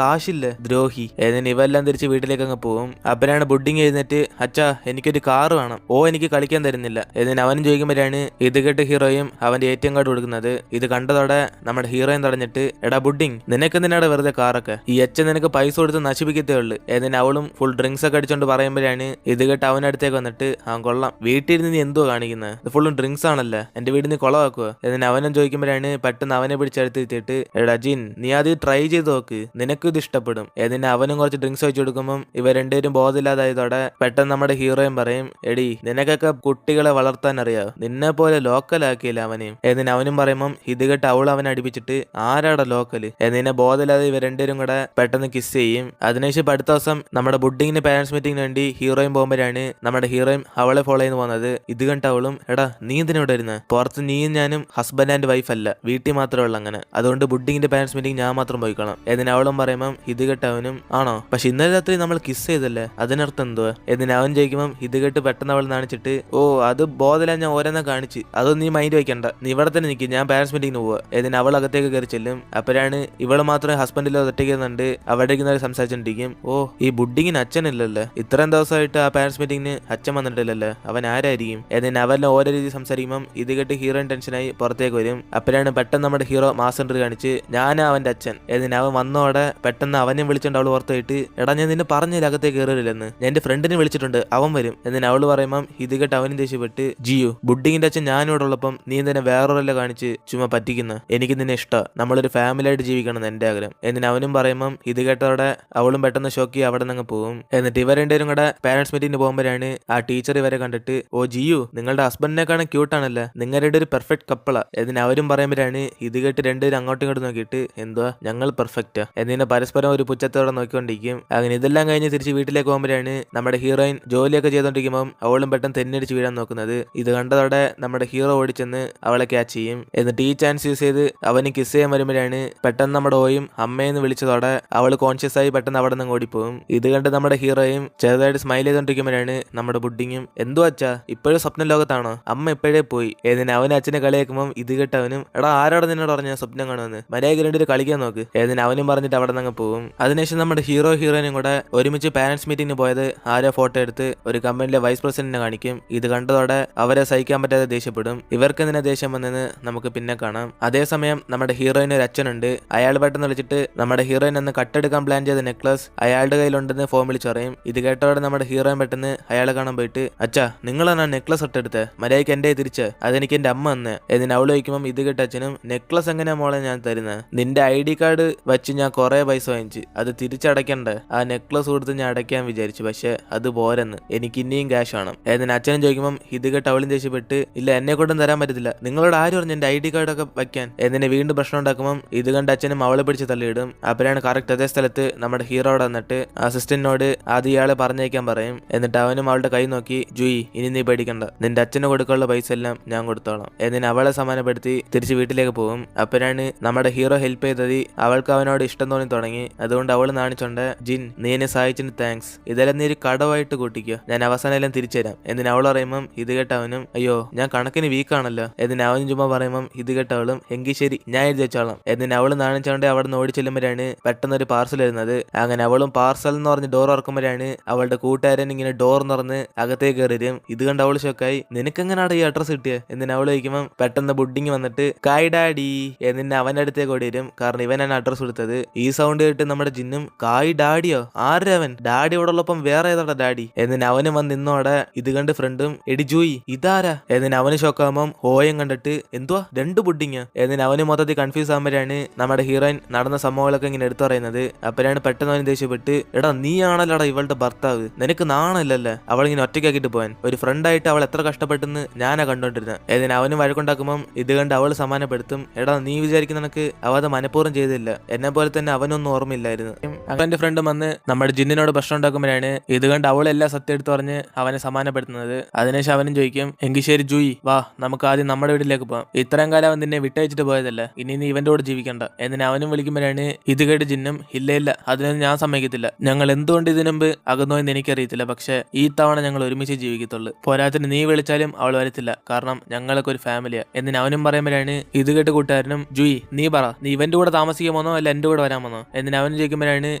S1: കാശില്ല ദ്രോഹി. എന്നിട്ട് ഇവെല്ലാം തിരിച്ച് വീട്ടിലേക്ക് അങ്ങ് പോകും. അപ്പോഴാണ് ബുഡിങ് എഴുന്നേറ്റ് അച്ഛാ എനിക്കൊരു കാറ് വേണം, ഓ എനിക്ക് കളിക്കാൻ തരുന്നില്ല. എന്നിട്ട് അവൻ അവനും ചോദിക്കുമ്പോഴാണ് ഇത് കേട്ട് ഹീറോയും അവന്റെ ATM കാർഡ് കൊടുക്കുന്നത്. ഇത് കണ്ടതോടെ നമ്മുടെ ഹീറോയും തടഞ്ഞിട്ട് എടാ ബുഡിങ് നിനക്ക് എന്തിനാണ് വെറുതെ കാറൊക്കെ, ഈ അച്ഛൻ നിനക്ക് പൈസ കൊടുത്ത് നശിപ്പിക്കത്തേ ഉള്ളു. എന്നിട്ട് അവളും ഫുൾ ഡ്രിങ്ക്സ് ഒക്കെ അടിച്ചോണ്ട് പറയുമ്പോഴാണ് ഇത് കേട്ട് അവനടുത്തേക്ക് വന്നിട്ട് കൊള്ളാം, വീട്ടിലിരുന്ന് നീ എന്തോ കാണിക്കുന്നത്, ഇത് ഫുള്ളും ഡ്രിങ്ക്സ് ആണല്ലേ, എന്റെ വീട്ടിൽ നീ കൊളവാക്കുക. എന്നിട്ട് അവനും ചോദിക്കുമ്പോഴാണ് പെട്ടെന്ന് അവനെ പിടിച്ചെടുത്തിട്ട് എടാ ജിൻ നീ അത് ട്രൈ ചെയ്ത് നോക്ക്, നിനക്കും ഇത് ഇഷ്ടപ്പെടും. എന്നിട്ട് അവനും കുറച്ച് ഡ്രിങ്ക്സ് വെച്ച് കൊടുക്കുമ്പോൾ ഇവർ രണ്ടുപേരും ബോധമില്ലാതായതോടെ പെട്ടെന്ന് നമ്മുടെ ഹീറോയും പറയും എടി നിനക്കൊക്കെ കുട്ടികളെ വളർത്താൻ അറിയാം, നിന്നെ പോലെ ലോക്കലാക്കിയില്ല അവനെയും. എന്നിട്ട് അവനും പറയുമ്പം ഇത് കേട്ട് അവൾ അവനെ അടിപ്പിച്ചിട്ട് ആരാടെ ലോക്കല്. എന്നിനെ ബോധമില്ലാതെ ഇവർ രണ്ടുപേരും കൂടെ പെട്ടെന്ന് കിസ് ചെയ്യും. അതിനുശേഷം അടുത്ത ദിവസം നമ്മുടെ ബുഡിങ്ങിന്റെ പാരന്റ്സ് മീറ്റിംഗിന് വേണ്ടി ഹീറോയും പോകുമ്പോഴാണ് നമ്മുടെ ഹീറോയും അവളെ ഫോളോ ചെയ്ത് പോകുന്നത്. ഇത് കണ്ട അവളും എടാ നീ എന്തിനോട് വരുന്നത്, പുറത്ത് നീയും ഞാനും ഹസ്ബൻഡ് ആൻഡ് വൈഫ് അല്ല, വീട്ടിൽ മാത്രമേ ഉള്ളൂ, അങ്ങനെ അതുകൊണ്ട് ബുഡിങ്ങിന്റെ പാരന്റ്സ് മീറ്റിംഗ് ഞാൻ മാത്രം പോയിക്കണം. എന്നിന് അവളും പറയുമ്പം ഇത് കേട്ട് അവനും ആണോ, പക്ഷെ ഇന്നലെ രാത്രി നമ്മൾ കിസ് ചെയ്തല്ലേ, അതിനർത്ഥം എന്തുവാ. എന്നിന് അവൻ ചോദിക്കുമ്പം ഇത് കേട്ട് പെട്ടെന്ന് അവൾ കാണിച്ചിട്ട് ഓ അത് ബോധമില്ല, ഞാൻ ഓരോന്നെ കാണിച്ച്, അതൊന്നും നീ മൈൻഡ് വയ്ക്കണ്ട, നീ ഇവിടെ തന്നെ നിൽക്കും, ഞാൻ പാരന്റ്സ് മീറ്റിംഗിന് പോവുക. എന്നിന് അവൾ അകത്തേക്ക് കയറി ചെല്ലും. അപ്പോഴാണ് ഇവള് മാത്രമേ ഹസ്ബൻഡിലോ ഒറ്റയ്ക്കുന്നുണ്ട് അവിടെ സംസാരിച്ചോണ്ടിരിക്കും. ഓ ഈ ബുഡിങ്ങിന് അച്ഛനില്ലല്ലേ, ഇത്രയും ദിവസമായിട്ട് ആ പാരന്റ്സ് മീറ്റിംഗിന് അച്ഛൻ വന്നിട്ടില്ലല്ലേ, അവൻ ആരായിരിക്കും. എന്നിന് അവരെല്ലാം ഓരോ രീതി സംസാരിക്കുമ്പം ഇത് കേട്ട് ഹീറോയിൻ ടെൻഷനായി പുറത്തേക്ക് വരും. അപ്പോഴാണ് പെട്ടെന്ന് നമ്മുടെ ഹീറോ മാസ് എൻട്രി കാണിച്ച് ഞാനാ അവന്റെ അച്ഛൻ. എന്നിന് അവൻ വന്നോടെ പെട്ടെന്ന് അവനെ വിളിച്ചോണ്ട് അവള് പുറത്തായിട്ട് എടാ ഞാൻ നിന്നെ പറഞ്ഞില്ല അകത്തേക്ക് കയറില്ലെന്ന്, ഞാൻ എന്റെ ഫ്രണ്ടിനെ വിളിച്ചിട്ടുണ്ട്, അവൻ വരും. എന്നിന് അവള് പറയുമ്പം ഇത് കേട്ട് അവനും ദേഷ്യപ്പെട്ട് ജിയു ബുഡിങ്ങിന്റെ അച്ഛൻ ഞാനിവിടെ ഉള്ളപ്പം നീ തന്നെ വേറൊരെല്ലാം കാണിച്ച് ചുമ്മാ പറ്റിക്കുന്ന, എനിക്ക് നിന്നെ ഇഷ്ടം, നമ്മളൊരു ഫാമിലി ആയിട്ട് ജീവിക്കണം എന്റെ ആഗ്രഹം. എന്നിന് അവനും പറയുമ്പം ഇത് കേട്ടതോടെ അവളും പെട്ടെന്ന് ഷോക്കി അവിടെ നിന്ന് പോകും. എന്നിട്ട് ഇവർ രണ്ടുപേരും കൂടെ പാരന്റ്സ് മീറ്റിംഗിന് പോകുമ്പോഴാണ് ആ ടീച്ചർ ഇവരെ കണ്ടിട്ട് ഓ ജിയു നിങ്ങളുടെ ഹസ്ബൻഡിനെക്കാളും ക്യൂട്ടാണല്ലേ, നിങ്ങളുടെ ഒരു പെർഫെക്റ്റ് കപ്പിളാ. എന്നിന് അവരും പറയുമ്പോഴാണ് ഇത് കേട്ട് രണ്ടുപേരും അങ്ങോട്ടും ഇങ്ങോട്ടും നോക്കിയിട്ട് എന്തുവാ ഞങ്ങൾ പെർഫെക്റ്റാ എന്നിനെ പരസ്പരം ഒരു പുച്ഛത്തോടെ നോക്കിക്കൊണ്ടിരിക്കും. അങ്ങനെ ഇതെല്ലാം കഴിഞ്ഞ് തിരിച്ച് വീട്ടിലേക്ക് പോകുമ്പോഴാണ് നമ്മുടെ ഹീറോയിൻ ജോലിയൊക്കെ ചെയ്തോണ്ടിരിക്കുമ്പോൾ അവളും പെട്ടെന്ന് തെന്നടിച്ച് വീഴാൻ നോക്കുന്നത്. ഇത് കണ്ടതോടെ നമ്മുടെ ഹീറോ ഓടിച്ചെന്ന് അവളെ ക്യാച്ച് ചെയ്യും. എന്നിട്ട് ഈ ചാൻസ് യൂസ് ചെയ്ത് അവന് കിസ് ചെയ്യാൻ വരുമ്പോഴാണ് പെട്ടെന്ന് നമ്മുടെ ഓയും അമ്മയെന്ന് വിളിച്ചതോടെ അവൾ കോൺഷ്യസ് ആയി പെട്ടെന്ന് അവിടെ നിന്ന് ഓടിപ്പോകും. ഇത് കണ്ട് നമ്മുടെ ഹീറോയും ചെറുതായിട്ട് സ്മൈൽ ചെയ്തോണ്ടിരിക്കുമ്പോഴാണ് നമ്മുടെ ബുഡിങ്ങും എന്തോ അച്ഛാ ഇപ്പോഴും സ്വപ്ന ലോകത്താണോ, അമ്മ ഇപ്പോഴേ പോയി. എന്നിന് അവൻ അച്ഛനെ കളിയാക്കുമ്പോൾ ഇത് കേട്ടവനും എടാ ആരോടെ നിന്നോട് പറഞ്ഞ സ്വപ്നം കാണുമെന്ന്, മര്യാദ രണ്ടു കളിക്കാൻ നോക്ക്. എന്നിന് അവനും പറഞ്ഞിട്ട് അവിടെ നിന്ന് പോകും. അതിനുശേഷം നമ്മുടെ ഹീറോയിനും കൂടെ ഒരുമിച്ച് പാരന്റ്സ് മീറ്റിംഗിന് പോയത് ആരോ ഫോട്ടോ എടുത്ത് ഒരു കമ്പനിയിലെ വൈസ് പ്രസിഡന്റിനെ കാണിക്കും. ഇത് കണ്ടതോടെ അവരെ സഹിക്കാൻ പറ്റാതെ ദേഷ്യപ്പെടും. ഇവർക്ക് എന്തിനാ ദേഷ്യം വന്നെന്ന് നമുക്ക് പിന്നെ കാണാം. അതേസമയം നമ്മുടെ ഹീറോയിന് ഒരു അച്ഛനുണ്ട്. അയാൾ പെട്ടെന്ന് വിളിച്ചിട്ട് നമ്മുടെ ഹീറോയിൻ എന്ന് കട്ടെടുക്കാൻ പ്ലാൻ ചെയ്ത നെക്ലസ് അയാളുടെ കയ്യിലുണ്ടെന്ന് ഫോം വിളിച്ച് പറയും. ഇത് കേട്ടോടെ നമ്മുടെ ഹീറോയിൻ പെട്ടെന്ന് അയാളെ കാണാൻ പോയിട്ട് അച്ഛാ നിങ്ങളാണ് നെക്ലസ് ഇട്ടെടുത്ത്, മര്യാദയ്ക്ക് എന്റെ തിരിച്ച് അതെനിക്ക് എന്റെ അമ്മ എന്ന്. എന്നിന് അവള് ചോദിക്കുമ്പോൾ ഇത് കേട്ട അച്ഛനും നെക്ലസ് എങ്ങനെയാ മോളെ ഞാൻ തരുന്നത്, നിന്റെ ID കാർഡ് വെച്ച് ഞാൻ കുറെ പൈസ വാങ്ങിച്ച് അത് തിരിച്ചടയ്ക്കണ്ട, ആ നെക്ലസ് കൊടുത്ത് ഞാൻ അടയ്ക്കാൻ വിചാരിച്ചു, പക്ഷെ അത് പോരെന്ന്, എനിക്ക് ഇനിയും ക്യാഷ് വേണം. എന്നിന് അച്ഛനും ചോദിക്കുമ്പോൾ ഇത് കേട്ട് അവളും ദേഷ്യപ്പെട്ട് ഇല്ല എന്നെ കൊണ്ടും തരാൻ പറ്റത്തില്ല, നിങ്ങളോട് ആര് പറഞ്ഞു എന്റെ ID കാർഡൊക്കെ വയ്ക്കാൻ. എന്നിനെ വീണ്ടും പ്രശ്നം ഉണ്ടാക്കുമ്പോൾ ഇത് കണ്ട് അച്ഛനും അവളെ പിടിച്ച് തള്ളിയിടും. അപ്പോഴാണ് കറക്റ്റ് അതേ സ്ഥലത്ത് നമ്മുടെ ഹീറോ അവിടെ വന്നിട്ട് അസിസ്റ്റന്റിനോട് ആദ്യം ഇയാളെ പറഞ്ഞേക്കാൻ പറയും. എന്നിട്ട് അവനും അവളുടെ കൈ നോക്കി ജൂയി ഇനി നീ പേടിക്കണ്ട, നിന്റെ അച്ഛന് കൊടുക്കാനുള്ള പൈസ എല്ലാം ഞാൻ കൊടുത്തോളാം. എന്നിന് അവളെ സമാനപ്പെടുത്തി തിരിച്ച് വീട്ടിലേക്ക് പോകും. അപ്പോഴാണ് നമ്മുടെ ഹീറോ ഹെൽപ്പ് ചെയ്തത് അവൾക്ക് അവനോട് ഇഷ്ടം തോന്നി തുടങ്ങി. അതുകൊണ്ട് അവൾ നാണിച്ചോണ്ട് ജിൻ നീ എന്നെ സഹായിച്ചതിന് താങ്ക്സ്, ഇതെല്ലാം നീ ഒരു കടവായിട്ട് കൂട്ടിക്കോ, ഞാൻ അവസാനം എല്ലാം തിരിച്ചുതരാം. എന്നിന് അവൾ പറയുമ്പം ഇത് കേട്ട അവനും അയ്യോ ഞാൻ കണക്കിന് വീക്കാണല്ലോ. എന്നിന് അവനും ചുമ്മാ പറയുമ്പം ഇത് കേട്ട അവളും എങ്കിൽ ശരി ഞാൻ എഴുതി വെച്ചോളാം. എന്നിന് അവൾ നാണിച്ചോണ്ട് അവിടെ നിന്ന് ഓടി ചെല്ലുമ്പോഴാണ് പെട്ടെന്ന് ഒരു പാർസൽ വരുന്നത്. അങ്ങനെ അവളും പാർസൽ എന്ന് പറഞ്ഞ് ഡോർ തുറക്കുമ്പോഴാണ് അവളുടെ കൂട്ടുകാരൻ ഇങ്ങനെ ഡോർ തുറന്ന് അകത്തേക്ക് കയറിയും. ഇത് കണ്ട് അവൾ ഷോക്കായി നിനക്കെങ്ങനെയാണ് ഈ അഡ്രസ് കിട്ടിയത്. എന്നിന് അവൾ ചോദിക്കുമ്പോൾ പെട്ടെന്ന് ബുഡിങ് വന്നിട്ട് കായ് ഡാഡി എന്നിന് അവന്റെ അടുത്തേക്ക് ഓടി വരും. കാരണം ഇവനാണ് അഡ്രസ് കൊടുത്തത്. ഈ സൗണ്ട് കേട്ട് നമ്മുടെ ജിന്നും കായ് ഡാഡിയോ ആരുടെ അവൻ, ഡാഡി ഇവിടെ ഉള്ളപ്പം വേറെ ഏതാ ഡാഡി. എന്നിന് അവനും വന്ന് നിന്നോടെ ഇത് കണ്ട് ഫ്രണ്ടും എടി ജൂയി ഇതാരാ. എന്നിന് അവന് ഷോക്കാകുമ്പം ഹോയം കണ്ടിട്ട് എന്തുവാ രണ്ട് ബുഡിങ്. എന്നിന് അവന് മൊത്തത്തിൽ കൺഫ്യൂസ് ആകുമ്പോഴാണ് നമ്മുടെ ഹീറോയിൻ നടന്ന സംഭവങ്ങളൊക്കെ ഇങ്ങനെ എടുത്തു പറയുന്നത്. അപ്പോഴാണ് പെട്ടെന്ന് അവന് ദേഷ്യപ്പെട്ട് എടാ നീ ആണല്ലോടാ ഇവളുടെ ഭർത്താവ്, നിനക്ക് നാണല്ലല്ലേ അവളിങ്ങനെ ഒറ്റയ്ക്കാക്കിട്ട് പോകാൻ, ഒരു ഫ്രണ്ടായിട്ട് അവൾ എത്ര കഷ്ടപ്പെട്ടെന്ന് ഞാനാ കണ്ടോണ്ടിരുന്നത്. എന്നിന് അവനും വഴക്കുണ്ടാക്കുമ്പം ഇത് കണ്ട് അവൾ സമാനപ്പെടുത്തും എടാ നീ വിചാരിക്കുന്ന നിനക്ക് അവ അത് മനഃപൂർവ്വം ചെയ്തില്ല, എന്നെ പോലെ തന്നെ അവനൊന്നും ഓർമ്മയില്ലായിരുന്നു. അവന്റെ ഫ്രണ്ട് വന്ന് നമ്മുടെ ജിന്നിനോട് പ്രശ്നം ഉണ്ടാക്കുമ്പോഴാണ് ഇത് കണ്ട് അവളെല്ലാം സത്യം എടുത്ത് പറഞ്ഞ് അവനെ സമാനപ്പെടുത്തുന്നത്. അതിനുശേഷം അവനും ചോദിക്കും എങ്കിൽ ശരി ജൂയി വാ നമുക്ക് ആദ്യം നമ്മുടെ വീട്ടിലേക്ക് പോകാം, ഇത്രയും കാലം അവൻ നിന്നെ വിട്ടയച്ചിട്ട് പോയതല്ല, ഇനി നീ ഇവന്റെ കൂടെ ജീവിക്കണ്ട. എന്നിന് അവനും വിളിക്കുമ്പോഴാണ് ഇത് കേട്ട് ജിന്നും ഇല്ല ഇല്ല അതിനൊന്നും ഞാൻ സമ്മതിക്കത്തില്ല, ഞങ്ങൾ എന്തുകൊണ്ട് ഇതിനു മുമ്പ് അകന്നോയെന്ന് എനിക്കറിയത്തില്ല, പക്ഷെ ഈ തവണ ഞങ്ങൾ ഒരുമിച്ച് ജീവിക്കത്തുള്ളൂ, പോരാത്തിന് നീ വിളിച്ചാലും അവൾ വരത്തില്ല, കാരണം ഞങ്ങളൊക്കെ ഒരു ഫാമിലിയാ. എന്നിന് അവനും പറയുമ്പോഴാണ് ഇത് കേട്ട് കൂട്ടുകാരനും ജൂയി നീ പറ നീ ഇവന്റെ കൂടെ താമസിക്കാമോന്നോ അല്ല എന്റെ കൂടെ വരാമെന്നോ. എന്നിന് അവനും ചോദിക്കുമ്പോഴാണ്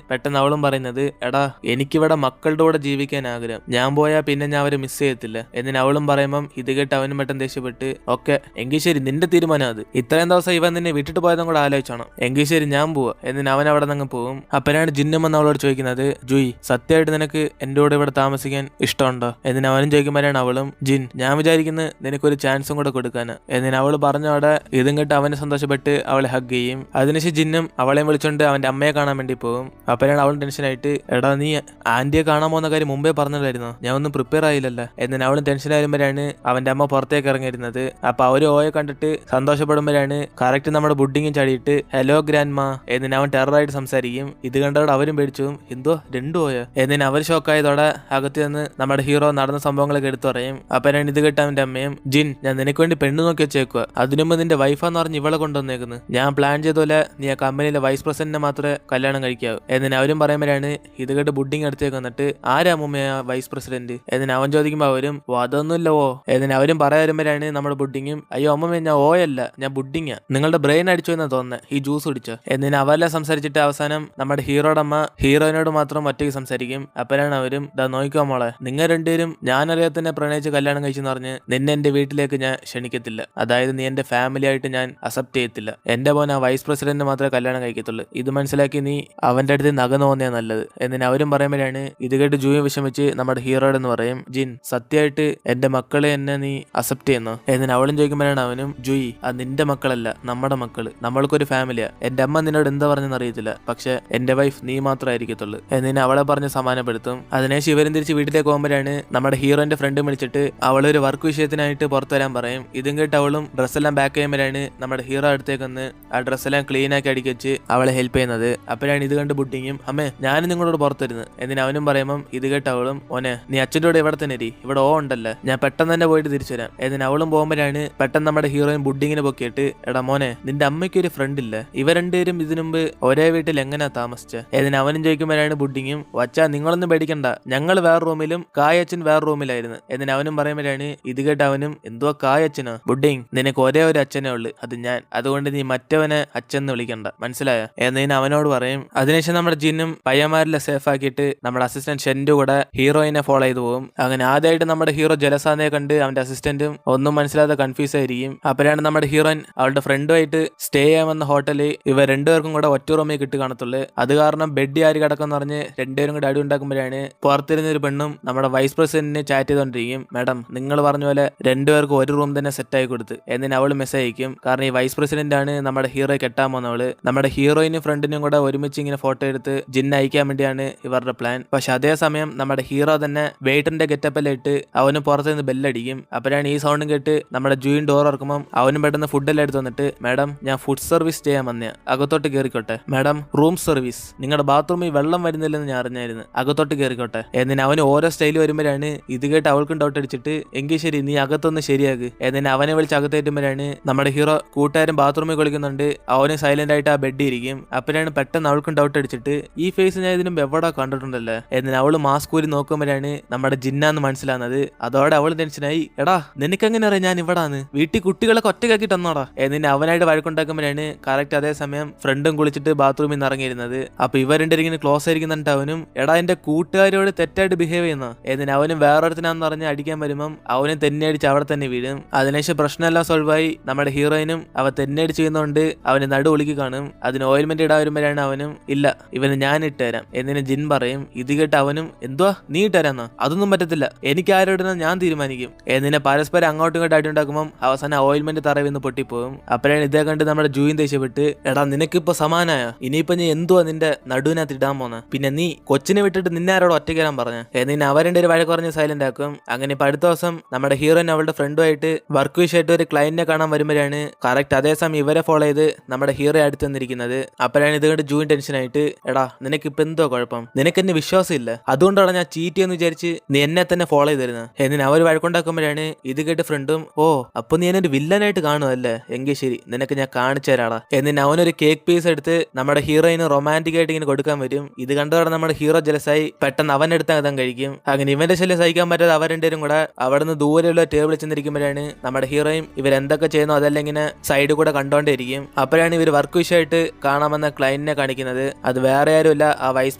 S1: പെട്ടെന്ന് അവളും പറയുന്നത് എടാ എനിക്കിവിടെ മക്കളുടെ കൂടെ ജീവിക്കാൻ ആഗ്രഹം, ഞാൻ പോയാൽ പിന്നെ ഞാൻ അവരെ മിസ് ചെയ്യത്തില്ല. എന്നിന് അവളും പറയുമ്പോൾ പറയുമ്പം ഇത് കേട്ട് അവനും പെട്ടെന്ന് ദേഷ്യപ്പെട്ട് ഓക്കെ എങ്കിൽ ശരി നിന്റെ തീരുമാനം അത്, ഇത്രയും ദിവസം ഇവൻ നിന്നെ വിട്ടിട്ട് പോയതും കൂടെ ആലോചിച്ചോണം, എങ്കിൽ ശരി ഞാൻ പോവാ എന്നിട്ട് അവൻ അവിടെ നിന്ന് പോകും. അപ്പനാണ് ജിന്നും എന്ന് അവളോട് ചോദിക്കുന്നത്, ജൂയി സത്യമായിട്ട് നിനക്ക് എന്റെ കൂടെ ഇവിടെ താമസിക്കാൻ ഇഷ്ടമുണ്ടോ എന്നിട്ട് അവനും ചോദിക്കുമ്പോഴാണ് അവളും ജിൻ ഞാൻ വിചാരിക്കുന്നത് നിനക്കൊരു ചാൻസും കൂടെ കൊടുക്കാന് എന്നിട്ട് അവള് പറഞ്ഞവിടെ ഇതും കേട്ട് അവനെ സന്തോഷപ്പെട്ട് അവളെ ഹഗ് ചെയ്യും. അതിനുശേഷം ജിന്നും അവളെയും വിളിച്ചോണ്ട് അവന്റെ അമ്മയെ കാണാൻ വേണ്ടി പോകും. അപ്പനാണ് അവളും ടെൻഷനായിട്ട് എടാ നീ ആന്റിയെ കാണാൻ പോകുന്ന കാര്യം മുമ്പേ പറഞ്ഞില്ലായിരുന്നു, ഞാൻ ഒന്നും പ്രിപ്പയർ ആയില്ലല്ലോ എന്നിട്ട് അവളും ടെൻഷൻ ആയിരുമ്പോഴാണ് അവന്റെ അമ്മ പുറത്തേക്ക് ഇറങ്ങിയിരുന്നത്. അപ്പൊ അവര് ഓയെ കണ്ടിട്ട് സന്തോഷപ്പെടുമ്പോഴാണ് കറക്റ്റ് നമ്മുടെ ബുഡിങ്ങും ചാടിയിട്ട് ഹലോ ഗ്രാൻഡ് മാ എന്നിട്ട് അവൻ ടെററായിട്ട് സംസാരിക്കും. ഇത് കണ്ടോടെ അവരും പേടിച്ചു എന്തോ രണ്ടു ഓയോ എന്നിട്ട് അവർ ഷോക്കായതോടെ അകത്ത് നിന്ന് നമ്മുടെ ഹീറോ നടന്ന സംഭവങ്ങളൊക്കെ എടുത്തു പറയും. അപ്പനാണ് ഇത് കേട്ട അവന്റെ അമ്മയും ജിൻ ഞാൻ നിനക്ക് വേണ്ടി പെണ്ണ് നോക്കി വെച്ചേക്കുക, അതിനുമ്പ് നിന്റെ വൈഫാന്ന് പറഞ്ഞ് ഇവളെ കൊണ്ടുവന്നേക്കുന്നത്, ഞാൻ പ്ലാൻ ചെയ്ത പോലെ നീ ആ കമ്പനിയിലെ വൈസ് പ്രസിഡന്റിനെ മാത്രമേ കല്യാണം കഴിക്കാവൂ എന്നിട്ട് അവരും പറയുമ്പോഴാണ് ഇത് കേട്ട് ബുഡിങ് അടുത്തേക്ക് വന്നിട്ട് ആരാ മുമ്മയാ വൈസ് പ്രസിഡന്റ് എന്നിട്ട് അവൻ ചോദിക്കുമ്പോൾ അവരും അതൊന്നുമില്ല ഓ എന്നിട്ട് അവരും പറയാൻ വരുമ്പോഴാണ് നമ്മുടെ ബുഡിങ്ങും അയ്യോ അമ്മമ്മ ഞാൻ ഓയല്ല ഞാൻ ബുഡിങ്ങാ, നിങ്ങളുടെ ബ്രെയിൻ അടിച്ചു എന്നാ തോന്നുന്നത് ഈ ജ്യൂസ് കുടിച്ചോ എന്നിട്ട് അവരെല്ലാം സംസാരിച്ചിട്ട് അവസാനം നമ്മുടെ ഹീറോയുടെ അമ്മ ഹീറോയിനോട് മാത്രം ഒറ്റയ്ക്ക് സംസാരിക്കും. അപ്പോഴാണ് അവരും ദാ നോക്കിക്കോ മോളെ നിങ്ങൾ രണ്ടുപേരും ഞാനറിയാത്തന്നെ പ്രണയിച്ച് കല്യാണം കഴിച്ചെന്ന് പറഞ്ഞ് നിന്നെ എന്റെ വീട്ടിലേക്ക് ഞാൻ ക്ഷണിക്കത്തില്ല, അതായത് നീ എന്റെ ഫാമിലി ആയിട്ട് ഞാൻ അക്സെപ്റ്റ് ചെയ്യത്തില്ല, എന്റെ മോൻ ആ വൈസ് പ്രസിഡന്റിനെ മാത്രമേ കല്യാണം കഴിക്കത്തുള്ളൂ, ഇത് മനസ്സിലാക്കി നീ അവന്റെ അടുത്ത് നഖം തോന്നിയാ നല്ലത് എന്നിട്ട് അവരും പറയുമ്പോഴാണ് ഇത് കേട്ട് ജൂയി വിഷമിച്ച് നമ്മുടെ ഹീറോയുടെ എന്ന് പറയും ജിൻ സത്യമായിട്ട് എന്റെ മക്കളെ എന്നെ നീ അക്സെപ്റ്റ് ചെയ്യുന്നു എന്നിട്ട് അവളും ചോദിക്കുമ്പോഴാണ് അവനും ജൂയി അത് നിന്റെ മക്കളല്ല നമ്മുടെ മക്കള്, നമ്മൾക്കൊരു ഫാമിലിയാ, എന്റെ അമ്മ നിന്നോട് എന്താ പറഞ്ഞെന്ന് അറിയത്തില്ല, പക്ഷെ എന്റെ വൈഫ് നീ മാത്രമായിരിക്കത്തുള്ളൂ എന്നിട്ട് അവളെ പറഞ്ഞ് സമാനപ്പെടുത്തും. അതിനുശേഷം ഇവരും തിരിച്ച് വീട്ടിലേക്ക് പോകുമ്പോഴാണ് നമ്മുടെ ഹീറോന്റെ ഫ്രണ്ട് വിളിച്ചിട്ട് അവളൊരു വർക്ക് വിഷയത്തിനായിട്ട് പുറത്തു വരാൻ പറയും. ഇതും കേട്ട് അവളും ഡ്രസ്സെല്ലാം ബാക്ക് ചെയ്യുമ്പോഴാണ് നമ്മുടെ ഹീറോ അടുത്തേക്ക് വന്ന് ആ ഡ്രസ്സെല്ലാം ക്ലീൻ ആക്കി അടിക്കച്ച് അവളെ ഹെൽപ്പ് ചെയ്യുന്നത്. അപ്പോഴാണ് ഇത് കണ്ട് ബുഡിങ്ങും അമ്മേ ഞാനും നിങ്ങളോട് പുറത്തുവരുന്നത് എന്നിട്ട് അവനും പറയുമ്പം ഇത് കേട്ട് അവളും ഓനെ നീ അച്ഛൻ്റെ കൂടെ ഇവിടെ തന്നെ ഇരി, ഇവിടെ ഓ ഉണ്ടല്ലോ ഞാൻ പെട്ടെന്ന് തന്നെ പോയിട്ട് തിരിച്ചു വരാം എന്നിട്ട് അവളും പോകുമ്പോഴാണ് പെട്ടെന്ന് നമ്മുടെ ഹീറോയിൻ ബുഡിങ്ങിനെ പൊക്കിയിട്ട് എടാ മോനെ നിന്റെ അമ്മയ്ക്ക് ഒരു ഫ്രണ്ട് ഇല്ല, ഇവ രണ്ടുപേരും ഇതിനു മുമ്പ് ഒരേ വീട്ടിൽ എങ്ങനെയാ താമസിച്ച എന്നിട്ട് അവനും ചോദിക്കുമ്പോഴാണ് ബുഡിങ്ങും വച്ചാ നിങ്ങളൊന്നും പേടിക്കണ്ട ഞങ്ങൾ വേറെ റൂമിലും കായച്ചൻ വേറെ റൂമിലായിരുന്നു എന്നിട്ട് അവനും പറയുമ്പോഴാണ് ഇത് കേട്ട് അവനും എന്തുവാ കായച്ചനോ ബുഡിങ് നിനക്ക് ഒരേ ഒരു അച്ഛനേ ഉള്ളു അത് ഞാൻ, അതുകൊണ്ട് നീ മറ്റവനെ അച്ഛൻ എന്ന് വിളിക്കണ്ട മനസ്സിലായോ എന്നതിന് അവനോട് പറയും. അതിനുശേഷം നമ്മുടെ ജിന്നും പയ്യന്മാരെല്ലാം സേഫ് ആക്കിയിട്ട് നമ്മുടെ അസിസ്റ്റന്റ് ഷെൻഡു കൂടെ ഹീറോയിനെ ഫോളോ ചെയ്തു പോകും. അങ്ങനെ ആദ്യമായിട്ട് നമ്മുടെ ഹീറോ ജലസാനെ കണ്ട് അവന്റെ അസിസ്റ്റന്റും ഒന്നും മനസ്സിലാതെ കൺഫ്യൂസ് ആയിരിക്കും. അപ്പോഴാണ് നമ്മുടെ ഹീറോയിൻ അവളുടെ ഫ്രണ്ടുമായിട്ട് സ്റ്റേ ചെയ്യാൻ വന്ന ഹോട്ടലിൽ ഇവർ രണ്ടുപേർക്കും കൂടെ ഒറ്റ റൂമിൽ കിട്ടി കാണത്തുള്ളൂ. അത് കാരണം ബെഡ് ആര് കിടക്കെന്ന് പറഞ്ഞ് രണ്ടുപേരും കൂടെ അടി ഉണ്ടാക്കുമ്പോഴാണ് പുറത്തിരുന്ന ഒരു പെണ്ണും നമ്മുടെ വൈസ് പ്രസിഡന്റിനെ ചാറ്റ് ചെയ്തോണ്ടിരിക്കും. മാഡം നിങ്ങൾ പറഞ്ഞ പോലെ രണ്ടുപേർക്കും ഒരു റൂം തന്നെ സെറ്റ് ആയി കൊടുത്ത് എന്നിട്ട് അവള് മെസ്സേജ് അയക്കും. കാരണം ഈ വൈസ് പ്രസിഡന്റ് ആണ് നമ്മുടെ ഹീറോ കെട്ടാൻ പോകുന്നവള്. നമ്മുടെ ഹീറോയിനും ഫ്രണ്ടിനും കൂടെ ഒരുമിച്ച് ഇങ്ങനെ ഫോട്ടോ എടുത്ത് ജിന്നെ അയക്കാൻ വേണ്ടിയാണ് ഇവരുടെ പ്ലാൻ. പക്ഷെ അതേസമയം നമ്മുടെ ഹീറോ തന്നെ വെയിറ്ററിന്റെ ഗെറ്റപ്പെല്ലാം ഇട്ട് അവന് പുറത്ത് നിന്ന് ബെല്ലടിക്കും. അപ്പോഴാണ് ഈ സൗണ്ടും കേട്ട് നമ്മുടെ ജൂയിൻ ഡോർ ഇറക്കുമ്പോൾ അവനും പെട്ടെന്ന് ഫുഡെല്ലാം എടുത്ത് വന്നിട്ട് മാഡം ഞാൻ ഫുഡ് സർവീസ് ചെയ്യാൻ വന്നേ, അകത്തോട്ട് കയറിക്കോട്ടെ. മാഡം റൂം സർവീസ്, നിങ്ങളുടെ ബാത്റൂമിൽ വെള്ളം വരുന്നില്ലെന്ന് ഞാൻ അറിഞ്ഞായിരുന്നു, അകത്തോട്ട് കയറിക്കോട്ടെ. എന്നിട്ട് അവന് ഓരോ സ്റ്റൈൽ വരുമ്പോഴാണ് ഇത് കേട്ട് അവൾക്കും ഡൗട്ട് അടിച്ചിട്ട് എങ്കിൽ ശരി നീ അകത്തൊന്ന് ശരിയാക്ക് എന്നിട്ട് അവനെ വിളിച്ച് അകത്തേറ്റുമ്പോഴാണ് നമ്മുടെ ഹീറോ കൂട്ടുകാരൻ ബാത്റൂമിൽ കളിക്കുന്നുണ്ട്, അവന് സൈലന്റ് ആയിട്ട് ആ ബെഡ് ഇരിക്കും. അപ്പോഴാണ് പെട്ടെന്ന് അവൾക്കും ഡൗട്ട് അടിച്ചിട്ട് ഈ ഫേസ് ഞാൻ ഇതിനും എവിടെ കണ്ടിട്ടുണ്ടല്ലേ എന്നിട്ട് അവള് മാസ്ക് ഊരി നോക്കുമ്പോഴാണ് നമ്മുടെ ജിന്നാന്ന് മനസ്സിലാകുന്നത്. അതോടെ അവള് ടെൻഷനായി എടാ നിനക്കെങ്ങനെ അറിയാം ഞാൻ ഇവിടാന്ന്, വീട്ടിൽ കുട്ടികളൊക്കെ ഒറ്റയ്ക്കാക്കി തന്നോടാ എന്നിട്ട് അവനായിട്ട് വഴക്കുണ്ടാക്കുമ്പോഴാണ് കറക്റ്റ് അതേസമയം ഫ്രണ്ടും കുളിച്ചിട്ട് ബാത്റൂമിൽ നിന്ന് ഇറങ്ങിയിരുന്നത്. അപ്പൊ ഇവരുണ്ടിങ്ങനെ ക്ലോസ് ആയിരിക്കുന്നുണ്ട് അവനും എടാ എന്റെ കൂട്ടുകാരോട് തെറ്റായിട്ട് ബിഹേവ് ചെയ്യുന്ന എന്നിട്ട് അവനും വേറൊരുത്തനാന്ന് പറഞ്ഞ് അടിക്കാൻ വരുമ്പം അവനും തെന്നടിച്ച് അവിടെ തന്നെ വീഴും. അതിനുശേഷം പ്രശ്നമെല്ലാം സോൾവ് ആയി നമ്മുടെ ഹീറോയിനും അവ തെന്നടിച്ച് ചെയ്യുന്നതുകൊണ്ട് അവന് നടു ഒളിക്ക് കാണും. അതിന് ഓയിൽമെന്റ് ഇടാൻ വരുമ്പോഴാണ് അവനും ഇല്ല ഇവന് ഞാൻ ഇട്ടുതരാം എന്നിന് ജിൻ പറയും. ഇത് കേട്ട് അവനും എന്തുവാ നീ ഇട്ടുതരാന്നോ, അതൊന്നും പറ്റത്തില്ല എനിക്ക് ആരോടുന്ന ഞാൻ തീരുമാനിക്കും എന്നിനെ പരസ്പരം അങ്ങോട്ടും ഇങ്ങോട്ടും അടി ഉണ്ടാക്കുമ്പോൾ അവസാനം ഓയിൽമെന്റ് തറവിന്ന് പൊട്ടിപ്പോകും. അപ്പോഴാണ് ഇതേ കണ്ട് നമ്മുടെ ജൂയിൻ ദേഷ്യപ്പെട്ട് എടാ നിനക്കിപ്പോ സമാനായ ഇനിയിപ്പോ ഞാൻ എന്തുവാ നിന്റെ നടുവിനകത്ത് ഇടാൻ പോന്ന, പിന്നെ നീ കൊച്ചിനെ വിട്ടിട്ട് നിന്നെ ആരോട് ഒറ്റയ്ക്ക് വരാൻ പറഞ്ഞ എന്നിന് അവരുടെ ഒരു വഴക്ക് പറഞ്ഞ് സൈലന്റ് ആക്കും. അങ്ങനെ ഇപ്പൊ അടുത്ത ദിവസം നമ്മുടെ ഹീറോയിൻ അവളുടെ ഫ്രണ്ടുമായിട്ട് വർക്ക് വിഷയമായിട്ട് ഒരു ക്ലയന്റിനെ കാണാൻ വരുമ്പോഴാണ് കറക്റ്റ് അതേസമയം ഇവരെ ഫോളോ ചെയ്ത് നമ്മുടെ ഹീറോ അടുത്ത് വന്നിരിക്കുന്നത്. അപ്പോഴാണ് ഇത് കണ്ട് ജൂയിൻ ടെൻഷനായിട്ട് എടാ നിനക്ക് ഇപ്പൊ എന്തോ കുഴപ്പം, നിനക്ക് എന്നെ വിശ്വാസം ഇല്ല, അതുകൊണ്ടാണ് ഞാൻ ചീറ്റ് ചെയ്യുന്ന വിചാരിച്ച് നീ എന്നെ തന്നെ ഫോളോ ചെയ്തിരുന്നത് എന്നിന് അവർ വഴക്കുണ്ടാക്കുമ്പോഴാണ് ഇത് കേട്ട് ഫ്രണ്ടും ഓ അപ്പൊ നീ എന്നെ ഒരു വില്ലനായിട്ട് കാണുമല്ലേ, എങ്കിൽ ശരി നിനക്ക് ഞാൻ കാണിച്ചു തരാടാ എന്നിന് അവനൊരു കേക്ക് പീസ് എടുത്ത് നമ്മുടെ ഹീറോയിന് റൊമാൻറ്റിക് ആയിട്ട് ഇങ്ങനെ കൊടുക്കാൻ വരും. ഇത് കണ്ടതോടെ നമ്മുടെ ഹീറോ ജലസായി പെട്ടെന്ന് അവനെടുത്ത് അകം കഴിക്കും. അങ്ങനെ ഇവന്റെ ശല്യം സഹിക്കാൻ പറ്റാതെ അവർ രണ്ടുപേരും കൂടെ അവിടെ നിന്ന് ദൂരെയുള്ള ടേബിളിൽ ചെന്നിരിക്കുമ്പോഴാണ് നമ്മുടെ ഹീറോയും ഇവരെന്തൊക്കെ ചെയ്യുന്നു അതെല്ലാം ഇങ്ങനെ സൈഡിൽ കൂടെ കണ്ടോണ്ടേയിരിക്കും. അപ്പോഴാണ് ഇവർ വർക്ക് വിഷയമായിട്ട് കാണാമെന്ന ക്ലയന്റിനെ കാണിക്കുന്നത്. അത് വേറെ ആരുമല്ല ആ വൈസ്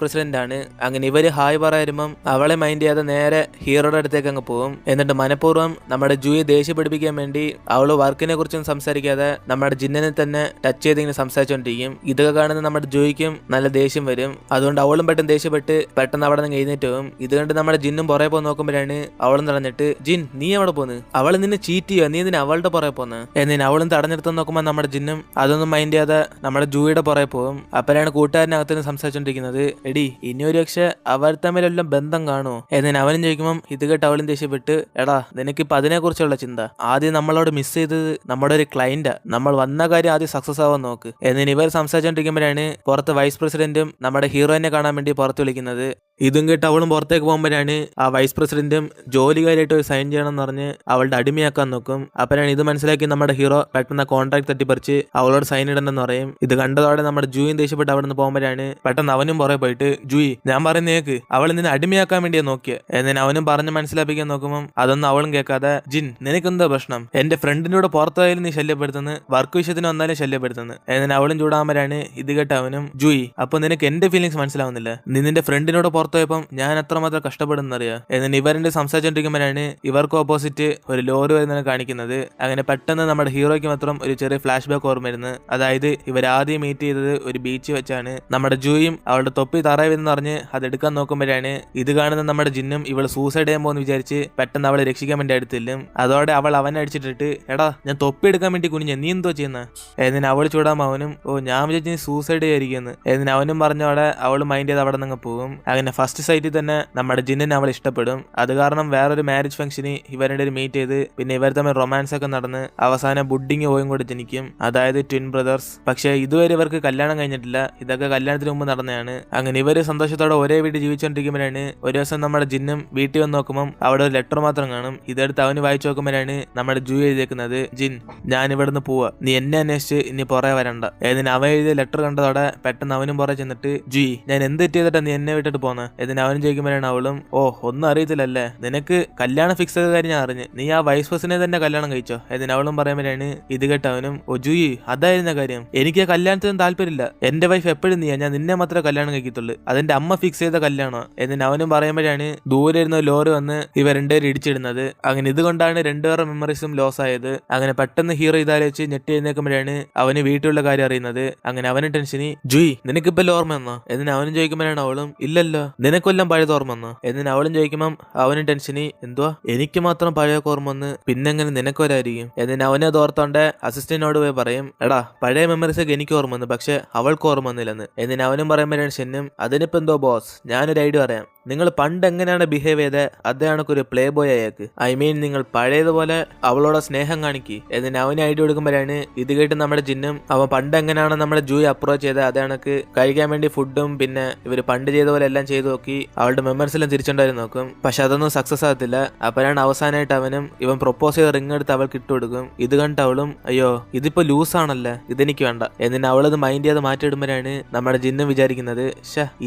S1: പ്രസിഡന്റ് ആണ്. അങ്ങനെ ഇവര് ഹായ് പറയുമ്പം അവളെ മൈൻഡ് ചെയ്യാതെ നേരെ ഹീറോയുടെ അടുത്തേക്ക് അങ്ങ് പോകും. എന്നിട്ട് മനഃപൂർവ്വം നമ്മുടെ ജൂയെ ദേഷ്യപ്പിടിപ്പിക്കാൻ വേണ്ടി അവള് വർക്കിനെ കുറിച്ചൊന്നും സംസാരിക്കാതെ നമ്മുടെ ജിന്നിനെ തന്നെ ടച്ച് ചെയ്തിങ്ങനെ സംസാരിച്ചോണ്ടിരിക്കും. ഇതൊക്കെ കാണുന്ന നമ്മുടെ ജൂയിക്കും നല്ല ദേഷ്യം വരും. അതുകൊണ്ട് അവളും പെട്ടെന്ന് ദേഷ്യപ്പെട്ട് പെട്ടെന്ന് അവിടെ നിന്ന് എഴുന്നേറ്റ് പോകും. ഇത് കണ്ട് നമ്മുടെ ജിന്നും പുറകെ പോയി നോക്കുമ്പോഴാണ് അവളും തടഞ്ഞിട്ട്, ജിൻ നീ എവിടെ പോന്ന്? അവൾ നിന്നെ ചീറ്റ് ചെയ്യുക, നീ ഇതിന് അവളുടെ പുറകെ പോന്ന് എന്നിന് അവളും തടഞ്ഞെടുത്ത് നോക്കുമ്പോൾ നമ്മുടെ ജിന്നും അതൊന്നും മൈൻഡ് ചെയ്യാതെ നമ്മുടെ ജൂയുടെ പുറകെ പോകും. അപ്പോഴാണ് കൂട്ടുകാരനകത്ത് സംസാരിച്ചോണ്ടിരിക്കുന്നത്, എടി ഇനി ഒരു പക്ഷെ അവർ തമ്മിലെല്ലാം ബന്ധം കാണുമോ എന്നിന് അവനും ചോദിക്കുമ്പോൾ ഇത് കേട്ട് അവളും ദേഷ്യപ്പെട്ട്, എടാ നിനക്കിപ്പോൾ അതിനെക്കുറിച്ചുള്ള ചിന്ത, ആദ്യം നമ്മളോട് മിസ് ചെയ്തത് നമ്മുടെ ഒരു ക്ലൈന്റാ, നമ്മൾ വന്ന കാര്യം ആദ്യം സക്സസ് ആവാൻ നോക്ക് എന്നിന് ഇവർ സംസാരിച്ചോണ്ടിരിക്കുമ്പോഴാണ് പുറത്ത് വൈസ് പ്രസിഡന്റും നമ്മുടെ ഹീറോയിനെ കാണാൻ വേണ്ടി പുറത്ത് വിളിക്കുന്നത്. ഇതും കേട്ട് അവളും പുറത്തേക്ക് പോകുമ്പോഴാണ് ആ വൈസ് പ്രസിഡന്റും ജോലിക്കാരായിട്ട് ഒരു സൈൻ ചെയ്യണം എന്ന് പറഞ്ഞ് അവളുടെ അടിമയാക്കാൻ നോക്കും. അപ്പോഴാണ് ഇത് മനസ്സിലാക്കി നമ്മുടെ ഹീറോ പെട്ടെന്ന് കോൺട്രാക്ട് തട്ടിപ്പറിച്ച് അവളോട് സൈൻ ഇടണമെന്ന് പറയും. ഇത് കണ്ടതോടെ നമ്മുടെ ജൂയും ദേഷ്യപ്പെട്ട് അവിടെ നിന്ന് പോകുമ്പോഴാണ് പെട്ടെന്ന് അവനും പുറകെ പോയിട്ട്, ജൂയി ഞാൻ പറയുന്നേക്ക്, അവൾ നിന്നെ അടിമയാക്കാൻ വേണ്ടിയാ നോക്കിയ എന്നിന് അവനും പറഞ്ഞ് മനസ്സിലാപ്പിക്കാൻ നോക്കുമ്പോൾ അതൊന്നും അവളും കേൾക്കാതെ, ജിൻ നിനക്കെന്താ പ്രശ്നം? എന്റെ ഫ്രണ്ടിന്റെ കൂടെ പുറത്തായാലും നീ ശല്യപ്പെടുത്തുന്നു, വർക്ക് വിഷയത്തിന് വന്നാലും ശല്യപ്പെടുത്തുന്നു എന്നിന് അവളും ചൂടാകുമ്പോഴാണ് ഇത് കേട്ട അവനും, ജൂയി അപ്പൊ നിനക്ക് എന്റെ ഫീലിങ്സ് മനസ്സിലാവുന്നില്ല, നീ നിന്റെ ഫ്രണ്ടിനോട് പുറത്തുപോയപ്പം ഞാൻ എത്രമാത്രം കഷ്ടപ്പെടുന്നറിയാം എന്നിന് ഇവരുടെ സംസാരിച്ചോണ്ടിരിക്കുമ്പോഴാണ് ഇവർക്ക് ഓപ്പോസിറ്റ് ഒരു ലോറി വരുന്നതിനെ കാണിക്കുന്നത്. അങ്ങനെ പെട്ടെന്ന് നമ്മുടെ ഹീറോയ്ക്ക് മാത്രം ഒരു ചെറിയ ഫ്ലാഷ് ബാക്ക് ഓർമ്മ വരുന്നത്. അതായത് ഇവരാദ്യം മീറ്റ് ചെയ്തത് ഒരു ബീച്ച് വെച്ചാണ്. നമ്മുടെ ജൂയും അവളുടെ തൊപ്പി തറയെന്ന് പറഞ്ഞ് അതെടുക്കാൻ നോക്കുമ്പോഴാണ് ഇത് കാണുന്ന നമ്മുടെ ജിന്നും ഇവൾ സൂസൈഡ് ചെയ്യാൻ പോകുന്ന വിചാരിച്ച് പെട്ടെന്ന് അവളെ രക്ഷിക്കാൻ വേണ്ടി അടുത്തില്ലും. അതോടെ അവൾ അവനെ അടിച്ചിട്ടിട്ട്, എടാ ഞാൻ തൊപ്പി എടുക്കാൻ വേണ്ടി കുനിഞ്ഞ, നീ എന്തോ ചെയ്യുന്ന എന്നിന് അവൾ ചൂടാകുമ്പോൾ അവനും, ഓ ഞാൻ വിചാരിച്ചു നീ സൂസൈഡ് ചെയ്യായിരിക്കുന്നു എന്നിന് അവനും പറഞ്ഞോടെ അവൾ മൈൻഡ് ചെയ്ത് അവിടെ നിന്ന് പോകും. അങ്ങനെ ഫസ്റ്റ് സൈറ്റിൽ തന്നെ നമ്മുടെ ജിന്നിനെ അവൾ ഇഷ്ടപ്പെടും. അത് കാരണം വേറൊരു മാരേജ് ഫംഗ്ഷന് ഇവരുടെ ഒരു മീറ്റ് ചെയ്ത് പിന്നെ ഇവർ തമ്മിൽ റൊമാൻസ് ഒക്കെ നടന്ന് അവസാനം ബുഡിങ് പോയും കൂടെ ജനിക്കും, അതായത് ട്വിൻ ബ്രദേഴ്സ്. പക്ഷെ ഇതുവരെ ഇവർക്ക് കല്യാണം കഴിഞ്ഞിട്ടില്ല, ഇതൊക്കെ കല്യാണത്തിന് മുമ്പ് നടന്നതാണ്. അങ്ങനെ ഇവര് സന്തോഷത്തോടെ ഒരേ വീട്ടിൽ ജീവിച്ചുകൊണ്ടിരിക്കുമ്പോഴാണ് ഒരു ദിവസം നമ്മുടെ ജിന്നും വീട്ടിൽ വന്ന് നോക്കുമ്പോൾ അവിടെ ഒരു ലെറ്റർ മാത്രം കാണും. ഇതെടുത്ത് അവന് വായിച്ചു നോക്കുമ്പോഴാണ് നമ്മുടെ ജൂ എഴുതിയേക്കുന്നത്, ജിൻ ഞാൻ ഇവിടുന്ന് പോവാ, നീ എന്നെ അന്വേഷിച്ച് ഇനി പുറകെ വരണ്ട എന്നിന് അവൻ എഴുതിയ ലെറ്റർ കണ്ടതോടെ പെട്ടെന്ന് അവനും പുറകെ ചെന്നിട്ട്, ജി ഞാൻ എന്ത് ചെയ്തിട്ടാ നീ എന്നെ വിട്ടിട്ട് പോന്നെ എന്നിന് അവനും ചോദിക്കുമ്പോഴാണ് അവളും, ഓ ഒന്നും അറിയത്തില്ലല്ലേ, നിനക്ക് കല്യാണം ഫിക്സ് ചെയ്ത കാര്യം ഞാൻ അറിഞ്ഞ്, നീ ആ വൈസ് പ്രസിനെ തന്നെ കല്യാണം കഴിച്ചോ എന്നിന് അവളും പറയുമ്പോഴാണ് ഇത് കേട്ടവനും, ഓ ജൂയി അതായിരുന്ന കാര്യം, എനിക്ക് കല്യാണത്തിനും താല്പര്യമില്ല, എന്റെ വൈഫ് എപ്പോഴും നീയാ, ഞാൻ നിന്നെ മാത്രമേ കല്യാണം കഴിക്കത്തുള്ളൂ, അതിന്റെ അമ്മ ഫിക്സ് ചെയ്ത കല്യാണം എന്നിന് അവനും പറയുമ്പോഴാണ് ദൂരെ ഇരുന്ന ലോറി വന്ന് ഇവർ രണ്ടുപേരും ഇടിച്ചിടുന്നത്. അങ്ങനെ ഇതുകൊണ്ടാണ് രണ്ടുപേരുടെ മെമ്മറീസും ലോസ് ആയത്. അങ്ങനെ പെട്ടെന്ന് ഹീറോ ഇതാലോചിച്ച് ഞെട്ടി എഴുന്നേക്കുമ്പോഴാണ് അവന് വീട്ടിലുള്ള കാര്യം അറിയുന്നത്. അങ്ങനെ അവന് ടെൻഷനി, ജൂയി നിനക്കിപ്പോ ഓർമ്മ വന്നോ എന്നിന് അവനും ചോദിക്കുമ്പോഴാണ് അവളും, ഇല്ലല്ലോ നിനക്കൊല്ലം പഴയത് ഓർമ്മ വന്നോ എന്നിന് അവളും ചോദിക്കുമ്പോൾ അവനും ടെൻഷനി, എന്തുവാ എനിക്ക് മാത്രം പഴയ ഓർമ്മ വന്ന് പിന്നെങ്ങനെ നിനക്കൊരായിരിക്കും എന്നിന് അവനെ ഓർത്തോണ്ട് അസിസ്റ്റന്റിനോട് പോയി പറയും, എടാ പഴയ മെമ്മറീസ് ഒക്കെ എനിക്ക് ഓർമ്മ വന്നു പക്ഷെ അവൾക്ക് ഓർമ്മ വന്നില്ലെന്ന് എന്നിന് അവനും പറയുമ്പോഴാണ് ഷെന്നും, അതിനിപ്പോ എന്തോ ബോസ് ഞാനൊരു ഐഡിയ പറയാം, നിങ്ങൾ പണ്ട് എങ്ങനെയാണ് ബിഹേവ് ചെയ്തത് അതേ കണക്കൊരു പ്ലേ ബോയ് അയാൾക്ക്, ഐ മീൻ നിങ്ങൾ പഴയതുപോലെ അവളോട് സ്നേഹം കാണിക്കി എന്നിന് അവന് ഐഡിയ കൊടുക്കുമ്പോഴാണ് ഇത് കേട്ട് നമ്മുടെ ജിന്നും അവൻ പണ്ട് എങ്ങനെയാണ് നമ്മുടെ ജൂയെ അപ്രോച്ച് ചെയ്തത് അതേ കണക്ക് കഴിക്കാൻ വേണ്ടി ഫുഡും പിന്നെ ഇവർ പണ്ട് ചെയ്ത പോലെ എല്ലാം ചെയ്ത് നോക്കി അവളുടെ മെമ്മറീസ് എല്ലാം തിരിച്ചുണ്ടായിരുന്നു നോക്കും. പക്ഷെ അതൊന്നും സക്സസ് ആകത്തില്ല. അപ്പോഴാണ് അവസാനമായിട്ട് അവനും ഇവൻ പ്രൊപ്പോസ് ചെയ്ത റിംഗ് എടുത്ത് അവൾക്ക് ഇട്ട് കൊടുക്കും. ഇത് കണ്ടിട്ട് അവളും, അയ്യോ ഇതിപ്പോ ലൂസ് ആണല്ലേ ഇതെനിക്ക് വേണ്ട എന്നിന് അവളത് മൈൻഡ് ചെയ്ത് മാറ്റിയിടുമ്പോഴാണ് നമ്മുടെ ജിന്നും വിചാരിക്കുന്നത്,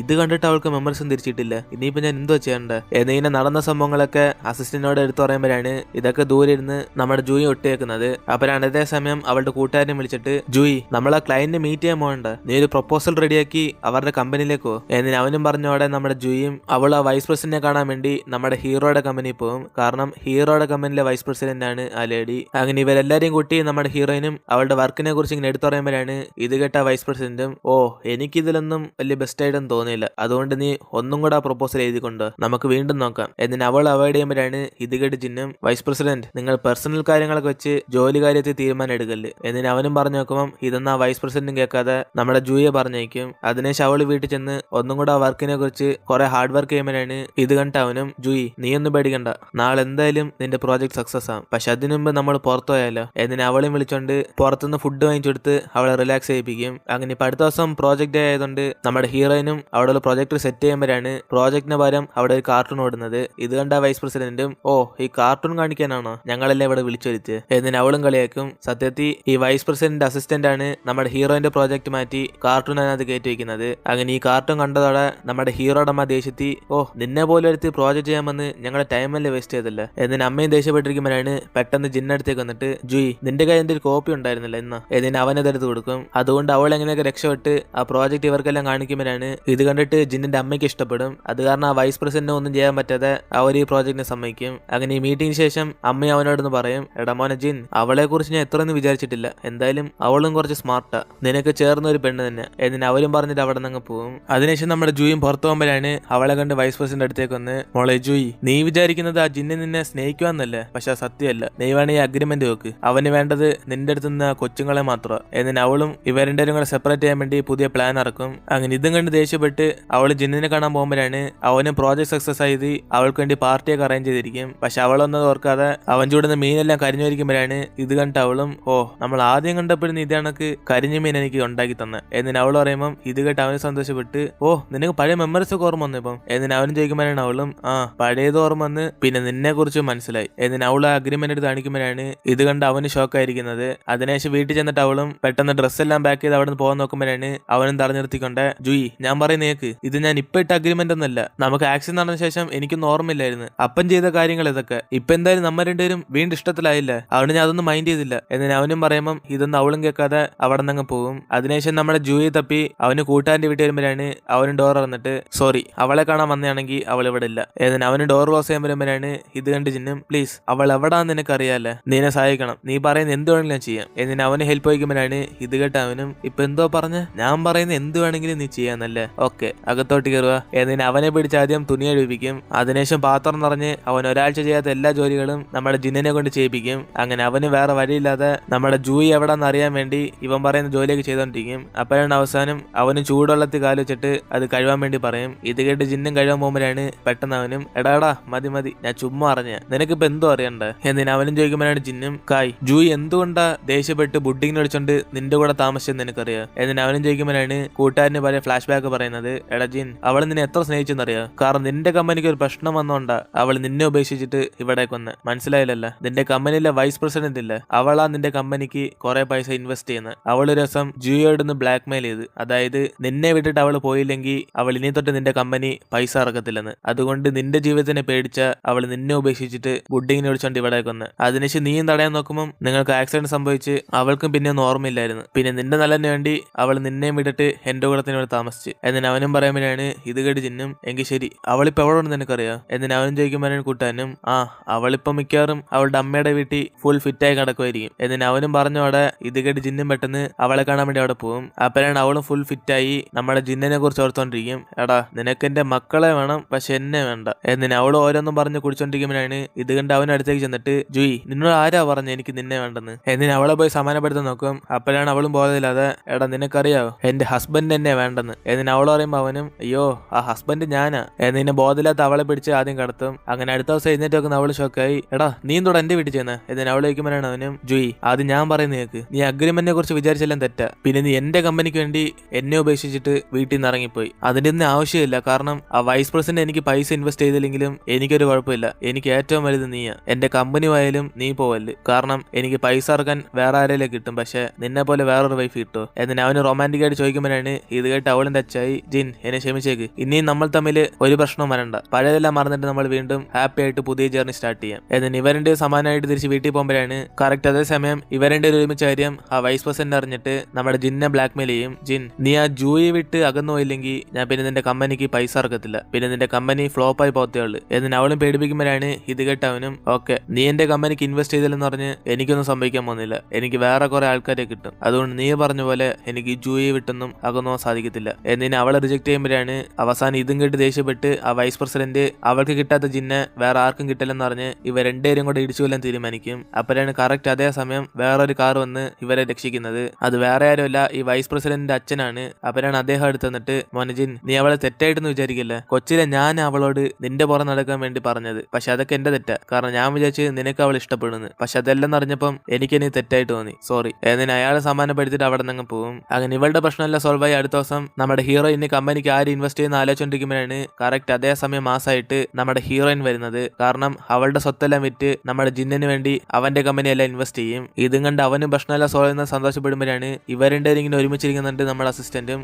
S1: ഇത് കണ്ടിട്ട് അവൾക്ക് മെമ്മറീസും തിരിച്ചിട്ടില്ല, ഇനിയിപ്പോ ഞാൻ എന്തോ ചെയ്യണ്ടേ എന്നിങ്ങനെ നടന്ന സംഭവങ്ങളൊക്കെ അസിസ്റ്റന്റിനോട് എടുത്തു പറയുമ്പോഴാണ് ഇതൊക്കെ ദൂരെ ഇരുന്ന് നമ്മുടെ ജൂയി ഒട്ടിയേക്കുന്നത്. അപ്പോഴാണ് അതേ സമയം അവളുടെ കൂട്ടുകാരനെ വിളിച്ചിട്ട്, ജൂയി നമ്മളെ ക്ലയന്റിനെ മീറ്റ് ചെയ്യാൻ പോകണ്ട, നീ ഒരു പ്രൊപ്പോസൽ റെഡിയാക്കി അവരുടെ കമ്പനിയിലേക്കോ എന്നിന് അവനും പറഞ്ഞോടെ നമ്മുടെ ജൂയും അവൾ ആ വൈസ് പ്രസിഡന്റിനെ കാണാൻ വേണ്ടി നമ്മുടെ ഹീറോയുടെ കമ്പനിയിൽ പോകും. കാരണം ഹീറോയുടെ കമ്പനിയിലെ വൈസ് പ്രസിഡന്റ് ആണ് ആ ലേഡി. അങ്ങനെ ഇവരെല്ലാരെയും കൂട്ടി നമ്മുടെ ഹീറോയിനും അവളുടെ വർക്കിനെ കുറിച്ച് ഇങ്ങനെ എടുത്തു പറയുമ്പോഴാണ് ഇത് കേട്ട വൈസ് പ്രസിഡന്റും, ഓ എനിക്കിതിലൊന്നും വലിയ ബെസ്റ്റ് ആയിട്ടൊന്നും തോന്നിയില്ല, അതുകൊണ്ട് നീ ഒന്നും കൂടെ ആ പ്രൊപ്പോസൽ എഴുതിക്കൊണ്ട് നമുക്ക് വീണ്ടും നോക്കാം എന്നിന് അവൾ അവോയ്ഡ് ചെയ്യുമ്പോഴാണ് ഇത് കേട്ട് ജിന്നും, വൈസ് പ്രസിഡന്റ് നിങ്ങൾ പേഴ്സണൽ കാര്യങ്ങളൊക്കെ വെച്ച് ജോലി കാര്യത്തിൽ തീരുമാനം എടുക്കല് എന്നിന് അവനും പറഞ്ഞു നോക്കുമ്പോൾ ഇതൊന്നും ആ വൈസ് പ്രസിഡന്റും കേൾക്കാതെ നമ്മുടെ ജൂയെ പറഞ്ഞേക്കും. അതിനുശേഷം അവള് വീട്ടിൽ ചെന്ന് ഒന്നും കൂടെ ആ വർക്കിനെ കുറിച്ച് കുറെ ഹാർഡ് വർക്ക് ചെയ്യുമ്പോഴാണ് ഇത് കണ്ടിട്ട് അവനും, ജൂയി നീ ഒന്നും പേടിക്കണ്ട, നാളെ എന്തായാലും നിന്റെ പ്രോജക്ട് സക്സസ് ആവും, പക്ഷെ അതിനു മുമ്പ് നമ്മൾ പുറത്തു പോയാലോ എന്നിന് അവളും വിളിച്ചോണ്ട് പുറത്തുനിന്ന് ഫുഡ് വാങ്ങിച്ചെടുത്ത് അവളെ റിലാക്സ് ചെയ്യിപ്പിക്കും. അങ്ങനെ ഇപ്പൊ അടുത്ത ദിവസം പ്രോജക്റ്റ് ഡേ ആയതുകൊണ്ട് നമ്മുടെ ഹീറോയിനും അവിടെ പ്രൊജക്ട് സെറ്റ് ചെയ്യുമ്പോഴാണ് പ്രോജക്റ്റിന് പകരം അവിടെ ഒരു കാർട്ടൂൺ ഓടുന്നത്. ഇത് കണ്ട വൈസ് പ്രസിഡന്റും, ഓ ഈ കാർട്ടൂൺ കാണിക്കാനാണോ ഞങ്ങളെല്ലാം ഇവിടെ വിളിച്ചു വരുത്തിയത് എന്നിന് അവളും കളിയാക്കും. സത്യത്തിൽ ഈ വൈസ് പ്രസിഡന്റ് അസിസ്റ്റന്റ് ആണ് നമ്മുടെ ഹീറോയിന്റെ പ്രോജക്ട് മാറ്റി കാർട്ടൂൺ അതിനകത്ത് കയറ്റി വെക്കുന്നത്. അങ്ങനെ ഈ കാർട്ടൂൺ കണ്ടതോടെ നമ്മുടെ ഹീറോയുടെ അമ്മ ദേഷ്യത്തി, ഓ നിന്നെ പോലെ എടുത്ത് പ്രോജക്ട് ചെയ്യാമെന്ന് ഞങ്ങളുടെ ടൈമല്ലേ വേസ്റ്റ് ചെയ്തല്ല എന്നിന് അമ്മയും ദേഷ്യപ്പെട്ടിരിക്കുമ്പോഴാണ് പെട്ടെന്ന് ജിന്നടുത്തേക്ക് വന്നിട്ട്, ജൂയി നിന്റെ കയ്യിൽ എന്റെ ഒരു കോപ്പി ഉണ്ടായിരുന്നില്ല ഇന്ന് എന്നിന് അവനതെടുത്ത് കൊടുക്കും. അതുകൊണ്ട് അവൾ എങ്ങനെയൊക്കെ രക്ഷപ്പെട്ട് ആ പ്രോജക്ട് ഇവർക്കെല്ലാം കാണിക്കുമ്പോഴാണ് ഇത് കണ്ടിട്ട് ജിന്നിന്റെ അമ്മയ്ക്ക് ഇഷ്ടപ്പെടും. അത് കാരണം ആ വൈസ് പ്രസിഡന്റിന് ഒന്നും ചെയ്യാൻ പറ്റാതെ അവർ ഈ പ്രോജക്റ്റിനെ സമ്മതിക്കും. അങ്ങനെ ഈ മീറ്റിംഗിന് ശേഷം അമ്മ അവനോടൊന്ന് പറയും, എടാ മോനെ ജിൻ, അവളെ കുറിച്ച് ഞാൻ എത്രയൊന്നും വിചാരിച്ചിട്ടില്ല, എന്തായാലും അവളും കുറച്ച് സ്മാർട്ടാ, നിനക്ക് ചേർന്ന ഒരു പെണ്ണ് തന്നെ എന്നിന് അവരും പറഞ്ഞിട്ട് അവിടെ നിന്ന് പോകും. അതിനുശേഷം നമ്മുടെ ജൂയും പുറത്തു പോകുമ്പോഴാണ് അവളെ കണ്ട് വൈസ് പ്രസിഡന്റ് അടുത്തേക്ക് വന്ന്, മോളെ ജൂയി, നീ വിചാരിക്കുന്നത് ആ ജിന്നെ നിന്നെ സ്നേഹിക്കുവാന്നല്ലേ, പക്ഷെ ആ സത്യമല്ല, നീ വേണേ ഈ അഗ്രിമെന്റ് വെക്ക്, അവന് വേണ്ടത് നിന്റെ അടുത്ത് നിന്ന് കൊച്ചുങ്ങളെ മാത്രം എന്നിന് അവളും ഇവരുടെ കൂടെ സെപ്പറേറ്റ് ചെയ്യാൻ വേണ്ടി പുതിയ പ്ലാൻ ഇറക്കും. അങ്ങനെ ഇതും കണ്ട് ദേഷ്യപ്പെട്ട് അവള് ജിന്നിനെ കാണാൻ പോകുമ്പോഴാണ് അവന് പ്രോജക്ട് സക്സസ് ആയത് അവൾക്ക് വേണ്ടി പാർട്ടിയൊക്കെ അറേഞ്ച് ചെയ്തിരിക്കും. പക്ഷെ അവളൊന്നും ഓർക്കാതെ അവൻ ചൂടുന്ന മീനെല്ലാം കരിഞ്ഞോരിക്കുമ്പോഴാണ് ഇത് കണ്ട് അവളും, ഓ നമ്മൾ ആദ്യം കണ്ടപ്പോഴും ഇത് കണക്ക് കരിഞ്ഞ മീൻ എനിക്ക് ഉണ്ടാക്കി തന്നെ എന്നിന് അവൾ പറയുമ്പം ഇത് കേട്ട് അവന് സന്തോഷപ്പെട്ട്, ഓ നിനക്ക് പഴയ മെമ്മറീസ് ഒക്കെ ഓർമ്മ വന്നു ഇപ്പം എന്നിന് അവനും ചോദിക്കുമ്പോഴാണ് അവളും, ആ പഴയത് ഓർമ്മ വന്ന്, പിന്നെ നിന്നെ കുറിച്ച് മനസ്സിലായി എന്നിന് അവൾ ആ അഗ്രിമെന്റ് എടുത്ത് കാണിക്കുമ്പോഴാണ് ഇത് കണ്ട് അവന് ഷോക്കായിരിക്കുന്നത്. അതിനുശേഷം വീട്ടിൽ ചെന്നിട്ട് അവളും പെട്ടെന്ന് ഡ്രസ്സെല്ലാം പാക്ക് ചെയ്ത് അവിടെ നിന്ന് പോകാൻ നോക്കുമ്പോഴാണ് അവനും തടഞ്ഞു നിർത്തിക്കൊണ്ട്, ജൂയി ഞാൻ പറയുന്നേക്ക്, ഇത് ഞാൻ ഇപ്പൊ ഇട്ട അഗ്രിമെന്റ് ഒന്നല്ല, നമുക്ക് ആക്സിഡന്റ് നടന്ന ശേഷം എനിക്കൊന്നും ഓർമ്മയില്ലായിരുന്നു അപ്പം ചെയ്ത കാര്യങ്ങൾ ഇതൊക്കെ, ഇപ്പൊ എന്തായാലും നമ്മ രണ്ടുപേരും വീണ്ടും ഇഷ്ടത്തിലായില്ല, അതുകൊണ്ട് ഞാൻ അതൊന്നും മൈൻഡ് ചെയ്തില്ല എന്നിന് അവനും പറയുമ്പം ഇതൊന്നും അവളും കേൾക്കാതെ അവിടെ നിന്ന് പോകും. അതിനുശേഷം നമ്മുടെ ജൂയി തപ്പി അവന് കൂട്ടാന്റെ വീട്ടിൽ വരുമ്പോഴാണ് അവനും ഡോർ തുറന്നിട്ട്, സോറി അവളെ കാണാൻ വന്നതാണെങ്കിൽ അവൾ ഇവിടെ ഇല്ല എന്നിന് അവന് ഡോർ ക്ലോസ് ചെയ്യാൻ വരുമ്പോഴാണ് ഇത് കണ്ട് ജിന്നും, പ്ലീസ് അവൾ എവിടാന്ന് നിനക്കറിയാല്ലേ, നീനെ സഹായിക്കണം, നീ പറയുന്ന എന്ത് വേണമെങ്കിലും ഞാൻ ചെയ്യാം എന്നിന് അവന് ഹെൽപ്പ് വയ്ക്കുമ്പോഴാണ് ഇത് കേട്ട അവനും, ഇപ്പൊ എന്തോ പറഞ്ഞ, ഞാൻ പറയുന്ന എന്ത് വേണമെങ്കിലും നീ ചെയ്യാന്നല്ലേ, ഓക്കെ അകത്തോട്ട് കയറുക എന്നിന് അവനെ പിടിച്ച് ആദ്യം തുണി അഴിപ്പിക്കും. അതിനുശേഷം പാത്രം നിറഞ്ഞ് അവൻ ഒരാഴ്ച ചെയ്യാത്ത എല്ലാ ജോലികളും നമ്മുടെ ജിന്നിനെ കൊണ്ട് ചെയ്യിപ്പിക്കും. അങ്ങനെ അവന് വേറെ വഴിയില്ലാതെ നമ്മുടെ ജൂയി എവിടാന്ന് അറിയാൻ വേണ്ടി ഇവൻ പറയുന്ന ജോലിയൊക്കെ ചെയ്തോണ്ടിരിക്കും. അപ്പോഴാണ് അവസാനം അവന് ചൂടുവെള്ളത്തിൽ കാല് വെച്ചിട്ട് അത് കഴുകാൻ വേണ്ടി പറയും. ഇത് കേട്ട് ജിന്നും കഴുകാൻ പോകുമ്പോഴാണ് പെട്ടെന്ന് അവനും, എടാടാ മതി മതി ഞാൻ ചുമ്മാ അറിഞ്ഞ, നിനക്കിപ്പോ എന്തോ അറിയണ്ട എന്നിന് അവനും ചോദിക്കുമ്പോഴാണ് ജിന്നും, കായ് ജൂയി എന്തുകൊണ്ടാ ദേഷ്യപ്പെട്ട് ബുഡിങ്ങിനെ വിളിച്ചോണ്ട് നിന്റെ കൂടെ താമസിച്ചെന്ന് നിനക്കറിയാം എന്നിന് അവനും ചോദിക്കുമ്പോഴാണ് കൂട്ടുകാരന് പല ഫ്ലാഷ് ബാക്ക് പറയുന്നത്, എടാ ജിൻ അവൾ നിന്നെ എത്ര സ്നേഹിച്ചെന്നറിയാം, കാരണം നിന്റെ കമ്പനിക്ക് ഒരു പ്രശ്നം വന്നോണ്ടാ അവൾ നിന്നെ ഉപേക്ഷിച്ചിട്ട് ഇവിടേക്ക് വന്ന്, മനസ്സിലായില്ലല്ല, നിന്റെ കമ്പനിയിലെ വൈസ് പ്രസിഡന്റ് ഇല്ല, അവളാ നിന്റെ കമ്പനിക്ക് കുറെ പൈസ ഇൻവെസ്റ്റ് ചെയ്യുന്നത്, അവൾ ഒരു ദിവസം ജൂയോടൊന്ന് ബ്ലാക്ക് മെയിൽ ചെയ്ത്, അതായത് നിന്നെ വിട്ടിട്ട് അവൾ പോയില്ലെങ്കിൽ അവൾ ഇനി തൊട്ട് നിന്റെ കമ്പനി പൈസ ഇറക്കത്തില്ലെന്ന്, അതുകൊണ്ട് നിന്റെ ജീവിതത്തിനെ പേടിച്ച അവൾ നിന്നെ ഉപേക്ഷിച്ചിട്ട് ബുഡിങ്ങിനെ വിളിച്ചോണ്ട് ഇവിടേക്ക് വന്ന്, അതിനുശേഷം നീയും തടയാൻ നോക്കുമ്പോൾ നിങ്ങൾക്ക് ആക്സിഡന്റ് സംഭവിച്ച് അവൾക്കും പിന്നെ ഒന്നും ഓർമ്മയില്ലായിരുന്നു, പിന്നെ നിന്റെ നല്ലതിന് വേണ്ടി അവൾ നിന്നെയും വിട്ടിട്ട് എന്റെ കൂടെ തന്നെ ഇവിടെ താമസിച്ച് എന്നിന് അവനും പറയുമ്പോഴാണ് ഇത് കേട്ട് ജിന്നും, എങ്കിൽ ശരി അവളിപ്പോ എവിടെ ഉണ്ടെന്ന് നിനക്കറിയാം എന്നിന് അവനും ചോദിക്കുമ്പോഴാണ് കൂട്ടാനും, ആ അവളിപ്പോ മിക്കവാറും അവളുടെ അമ്മയുടെ വീട്ടിൽ ഫുൾ ഫിറ്റായി കിടക്കുമായിരിക്കും എന്നിന് അവനും പറഞ്ഞോടെ ഇത് കേട്ട് ജിന്നും പെട്ടെന്ന് അവളെ കാണാൻ വേണ്ടി അവിടെ പോകും. അപ്പോഴാണ് അവളും ഫുൾ ഫിറ്റായി നമ്മുടെ ജിന്നിനെ കുറിച്ച് ഓർത്തോണ്ടിരിക്കും, എടാ നിനക്ക് എന്റെ മക്കളെ വേണം പക്ഷെ എന്നെ വേണ്ട എന്നിന് അവൾ ഓരോന്നും പറഞ്ഞ് കുടിച്ചോണ്ടിരിക്കുമ്പോഴാണ് ഇത് കണ്ട് അവൻ അടുത്തേക്ക് ചെന്നിട്ട്, ജൂയി നിന്നോട് ആരാ പറഞ്ഞ എനിക്ക് നിന്നെ വേണ്ടെന്ന് എന്നിന് അവളെ പോയി സമാനപ്പെടുത്താൻ നോക്കും. അപ്പോഴാണ് അവളും ബോധമില്ലാതെ, എടാ നിനക്കറിയാവോ എന്റെ ഹസ്ബൻഡ് എന്നെ വേണ്ടെന്ന് എന്നിന് അവൾ പറയുമ്പോൾ അവനും, അയ്യോ ആ ഹസ്ബൻഡ് ഞാനാ എന്നിന് ബോധമില്ലാത്ത അവളെ പിടിച്ച് ആദ്യം കടത്തും. അങ്ങനെ അടുത്ത ദിവസം എഴുന്നേറ്റ് നോക്കുന്ന അവള് ഷോക്കായി, എടാ നീ എന്തോടെ എന്റെ വീട്ടിൽ ചെയ്യുന്നത് എന്നിന് അവൾ ചോദിക്കുമ്പോഴാണ് അവനും, ജൂയി ആദ്യം ഞാൻ പറയുന്ന കേക്ക്, നീ അഗ്രിമെന്റിനെ കുറിച്ച് വിചാരിച്ചെല്ലാം തെറ്റാ, പിന്നെ നീ എന്റെ കമ്പനിക്ക് വേണ്ടി എന്നെ ഉപേക്ഷിച്ചിട്ട് വീട്ടിൽ നിന്ന് ഇറങ്ങിപ്പോയി, അതിന്റെ ഒന്നും ആവശ്യമില്ല, കാരണം ആ വൈസ് പ്രസിഡന്റ് എനിക്ക് പൈസ ഇൻവെസ്റ്റ് ചെയ്തില്ലെങ്കിലും എനിക്കൊരു കുഴപ്പമില്ല, എനിക്ക് ഏറ്റവും വലുത് നീയാ, എന്റെ കമ്പനി പോയാലും നീ പോവല്ല്, കാരണം എനിക്ക് പൈസ ഇറക്കാൻ വേറെ ആരെങ്കിലും കിട്ടും, പക്ഷെ നിന്നെ പോലെ വേറൊരു വൈഫ് കിട്ടുമോ എന്നിന് അവന് റൊമാൻറ്റിക് ആയിട്ട് ചോദിക്കുമ്പോഴാണ് ഇത് കേട്ട് അവളും ടച്ചായി, ജിൻ എന്നെ ക്ഷമിച്ചേക്ക്, ഇനിയും നമ്മൾ തമ്മിൽ ഒരു പ്രശ്നവും വരണ്ട, പഴയതെല്ലാം മറന്നിട്ട് നമ്മൾ വീണ്ടും ഹാപ്പി ആയിട്ട് പുതിയ ജേർണി സ്റ്റാർട്ട് ചെയ്യാം എന്നിന് ഇവരുടെ സമാനമായിട്ട് തിരിച്ച് വീട്ടിൽ പോകുമ്പോഴാണ് കറക്റ്റ് അതേ സമയം ഇവരുടെ ഒരുമിച്ച് കാര്യം ആ വൈസ് പ്രസിഡന്റ് അറിഞ്ഞിട്ട് നമ്മുടെ ജിന്നെ ബ്ലാക്ക് മെയിൽ ചെയ്യും. ജിൻ നീ ആ ജൂയി വിട്ട് അകന്നു പോയില്ലെങ്കിൽ ഞാൻ പിന്നെ നിന്റെ കമ്പനിക്ക് പൈസ ഇറക്കത്തില്ല, പിന്നെ നിന്റെ കമ്പനി ഫ്ലോപ്പായി പോകത്തേ ഉള്ളു എന്നിന് അവളും പേടിപ്പിക്കുമ്പോഴാണ് ഇത് കേട്ട് അവനും, ഓക്കെ നീ എന്റെ കമ്പനിക്ക് ഇൻവെസ്റ്റ് ചെയ്തില്ലെന്ന് പറഞ്ഞ് എനിക്കൊന്നും സംഭവിക്കാൻ പോകുന്നില്ല, എനിക്ക് വേറെ കുറെ ആൾക്കാരെ കിട്ടും, അതുകൊണ്ട് നീ പറഞ്ഞ പോലെ എനിക്ക് ജൂയി വിട്ടൊന്നും അകന്നോ സാധിക്കത്തില്ല എന്നിന് അവളെ റിജക്ട് ചെയ്യുമ്പോഴാണ് അവസാനം ഇതും കേട്ട് ദേഷ്യപ്പെട്ട് ആ വൈസ് പ്രസിഡന്റ് അവൾക്ക് കിട്ടാത്ത ജിന്നെ വേറെ ആർക്കും കിട്ടില്ലെന്ന് പറഞ്ഞ് ഇവർ രണ്ടുപേരും കൂടെ ഇടിച്ചു കൊല്ലാൻ തീരുമാനിക്കും. അപ്പോഴാണ് കറക്റ്റ് അതേ സമയം വേറൊരു കാർ വന്ന് ഇവരെ രക്ഷിക്കുന്നത്. അത് വേറെ ആരുമല്ല, ഈ വൈസ് പ്രസിഡന്റിന്റെ അച്ഛനാണ്. അപ്പോഴാണ് അദ്ദേഹം അടുത്ത് നിന്നിട്ട്, മോനജിൻ നീ അവളെ തെറ്റായിട്ടെന്ന് വിചാരിക്കില്ല, കൊച്ചിലെ ഞാൻ അവളോട് നിന്റെ പുറം നടക്കാൻ വേണ്ടി പറഞ്ഞത്, പക്ഷെ അതൊക്കെ എന്റെ തെറ്റാ, കാരണം ഞാൻ വിചാരിച്ച് നിനക്ക് അവൾ ഇഷ്ടപ്പെടുന്നു, പക്ഷെ അതെല്ലാം അറിഞ്ഞപ്പം എനിക്ക് ഇനി തെറ്റായിട്ട് തോന്നി, സോറി എന്നിന് അയാളെ സമാനപ്പെടുത്തിയിട്ട് അവിടെ നിന്ന് പോകും. അങ്ങനെ ഇവളുടെ പ്രശ്നമെല്ലാം സോൾവ് ആയി അടുത്ത ദിവസം നമ്മുടെ ഹീറോയിൻ കമ്പനിക്ക് ആര് ഇൻവെസ്റ്റ് ചെയ്യുന്ന ആലോചിച്ചുകൊണ്ടിരിക്കുമ്പോഴാണ് കറക്റ്റ് അതേ സമയം മാസമായിട്ട് നമ്മുടെ ഹീറോയിൻ വരുന്നത്. കാരണം അവളുടെ സ്വത്തെല്ലാം വിറ്റ് നമ്മുടെ ജിന്നിന് വേണ്ടി അവന്റെ കമ്പനിയെല്ലാം ഇൻവെസ്റ്റ് ചെയ്യും. ഇതും കണ്ട് അവനും പ്രശ്നമെല്ലാം സോൾവ് ചെയ്യുന്ന സന്തോഷപ്പെടുമ്പോഴാണ് ഇവരുടെ ഇങ്ങനെ ഒരുമിച്ചിരിക്കുന്നുണ്ട് നമ്മുടെ അസിസ്റ്റന്റും.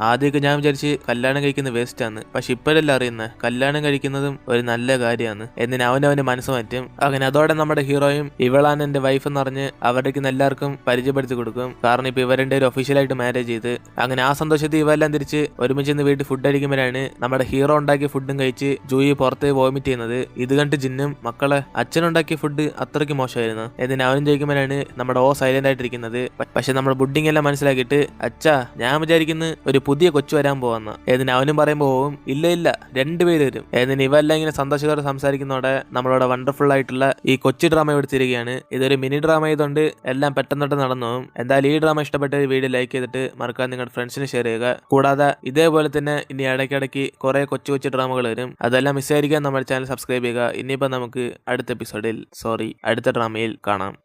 S1: ആദ്യമൊക്കെ ഞാൻ വിചാരിച്ച് കല്യാണം കഴിക്കുന്നത് വേസ്റ്റ് ആണ്, പക്ഷെ ഇപ്പോഴല്ല അറിയുന്നത് കല്യാണം കഴിക്കുന്നതും ഒരു നല്ല കാര്യമാണ് എന്നിന് അവനവന്റെ മനസ്സ് മാറ്റും. അങ്ങനെ അതോടെ നമ്മുടെ ഹീറോയും ഇവളാണ് എന്റെ വൈഫ് എന്ന് പറഞ്ഞ് അവരുടെ എല്ലാവർക്കും പരിചയപ്പെടുത്തി കൊടുക്കും. കാരണം ഇപ്പൊ ഇവരുടെ ഒരു ഒഫീഷ്യലായിട്ട് മാരേജ് ചെയ്ത് അങ്ങനെ ആ സന്തോഷത്തിൽ ഇവരെല്ലാം തിരിച്ച് ഒരുമിച്ച് വീട്ടിൽ ഫുഡ് അടിക്കുമ്പോഴാണ് നമ്മുടെ ഹീറോ ഉണ്ടാക്കിയ ഫുഡും കഴിച്ച് ജൂയി പുറത്ത് വോമിറ്റ് ചെയ്യുന്നത്. ഇത് കണ്ട് ജിന്നും മക്കളെ അച്ഛനുണ്ടാക്കിയ ഫുഡ് അത്രയ്ക്ക് മോശമായിരുന്നു എന്ന് അവനും ചോദിക്കുമ്പോഴാണ് നമ്മുടെ സൈലന്റ് ആയിട്ടിരിക്കുന്നത്. പക്ഷെ നമ്മുടെ ബുഡിങ് എല്ലാം മനസ്സിലാക്കിയിട്ട് അച്ഛാ ഞാൻ വിചാരിക്കുന്നു ഒരു പുതിയ കൊച്ചു വരാൻ പോവാന്ന് ഏതിന് അവനും പറയുമ്പോൾ പോവും ഇല്ല ഇല്ല രണ്ടുപേര് വരും ഏതിന് ഇവെല്ലാം ഇങ്ങനെ സന്തോഷത്തോടെ സംസാരിക്കുന്നതോടെ നമ്മളോട് വണ്ടർഫുൾ ആയിട്ടുള്ള ഈ കൊച്ചു ഡ്രാമ എടുത്തിരിക്കുകയാണ്. ഇതൊരു മിനി ഡ്രാമ ആയതുകൊണ്ട് എല്ലാം പെട്ടെന്ന് നടന്നു പോകും. എന്തായാലും ഈ ഡ്രാമ ഇഷ്ടപ്പെട്ട വീഡിയോ ലൈക്ക് ചെയ്തിട്ട് മറക്കാതെ നിങ്ങളുടെ ഫ്രണ്ട്സിന് ഷെയർ ചെയ്യുക. കൂടാതെ ഇതേപോലെ തന്നെ ഇനി ഇടയ്ക്കിടയ്ക്ക് കുറെ കൊച്ചു ഡ്രാമകൾ വരും. അതെല്ലാം മിസ്സായിരിക്കാൻ നമ്മുടെ ചാനൽ സബ്സ്ക്രൈബ് ചെയ്യുക. ഇനിയിപ്പോൾ നമുക്ക് അടുത്ത ഡ്രാമയിൽ കാണാം.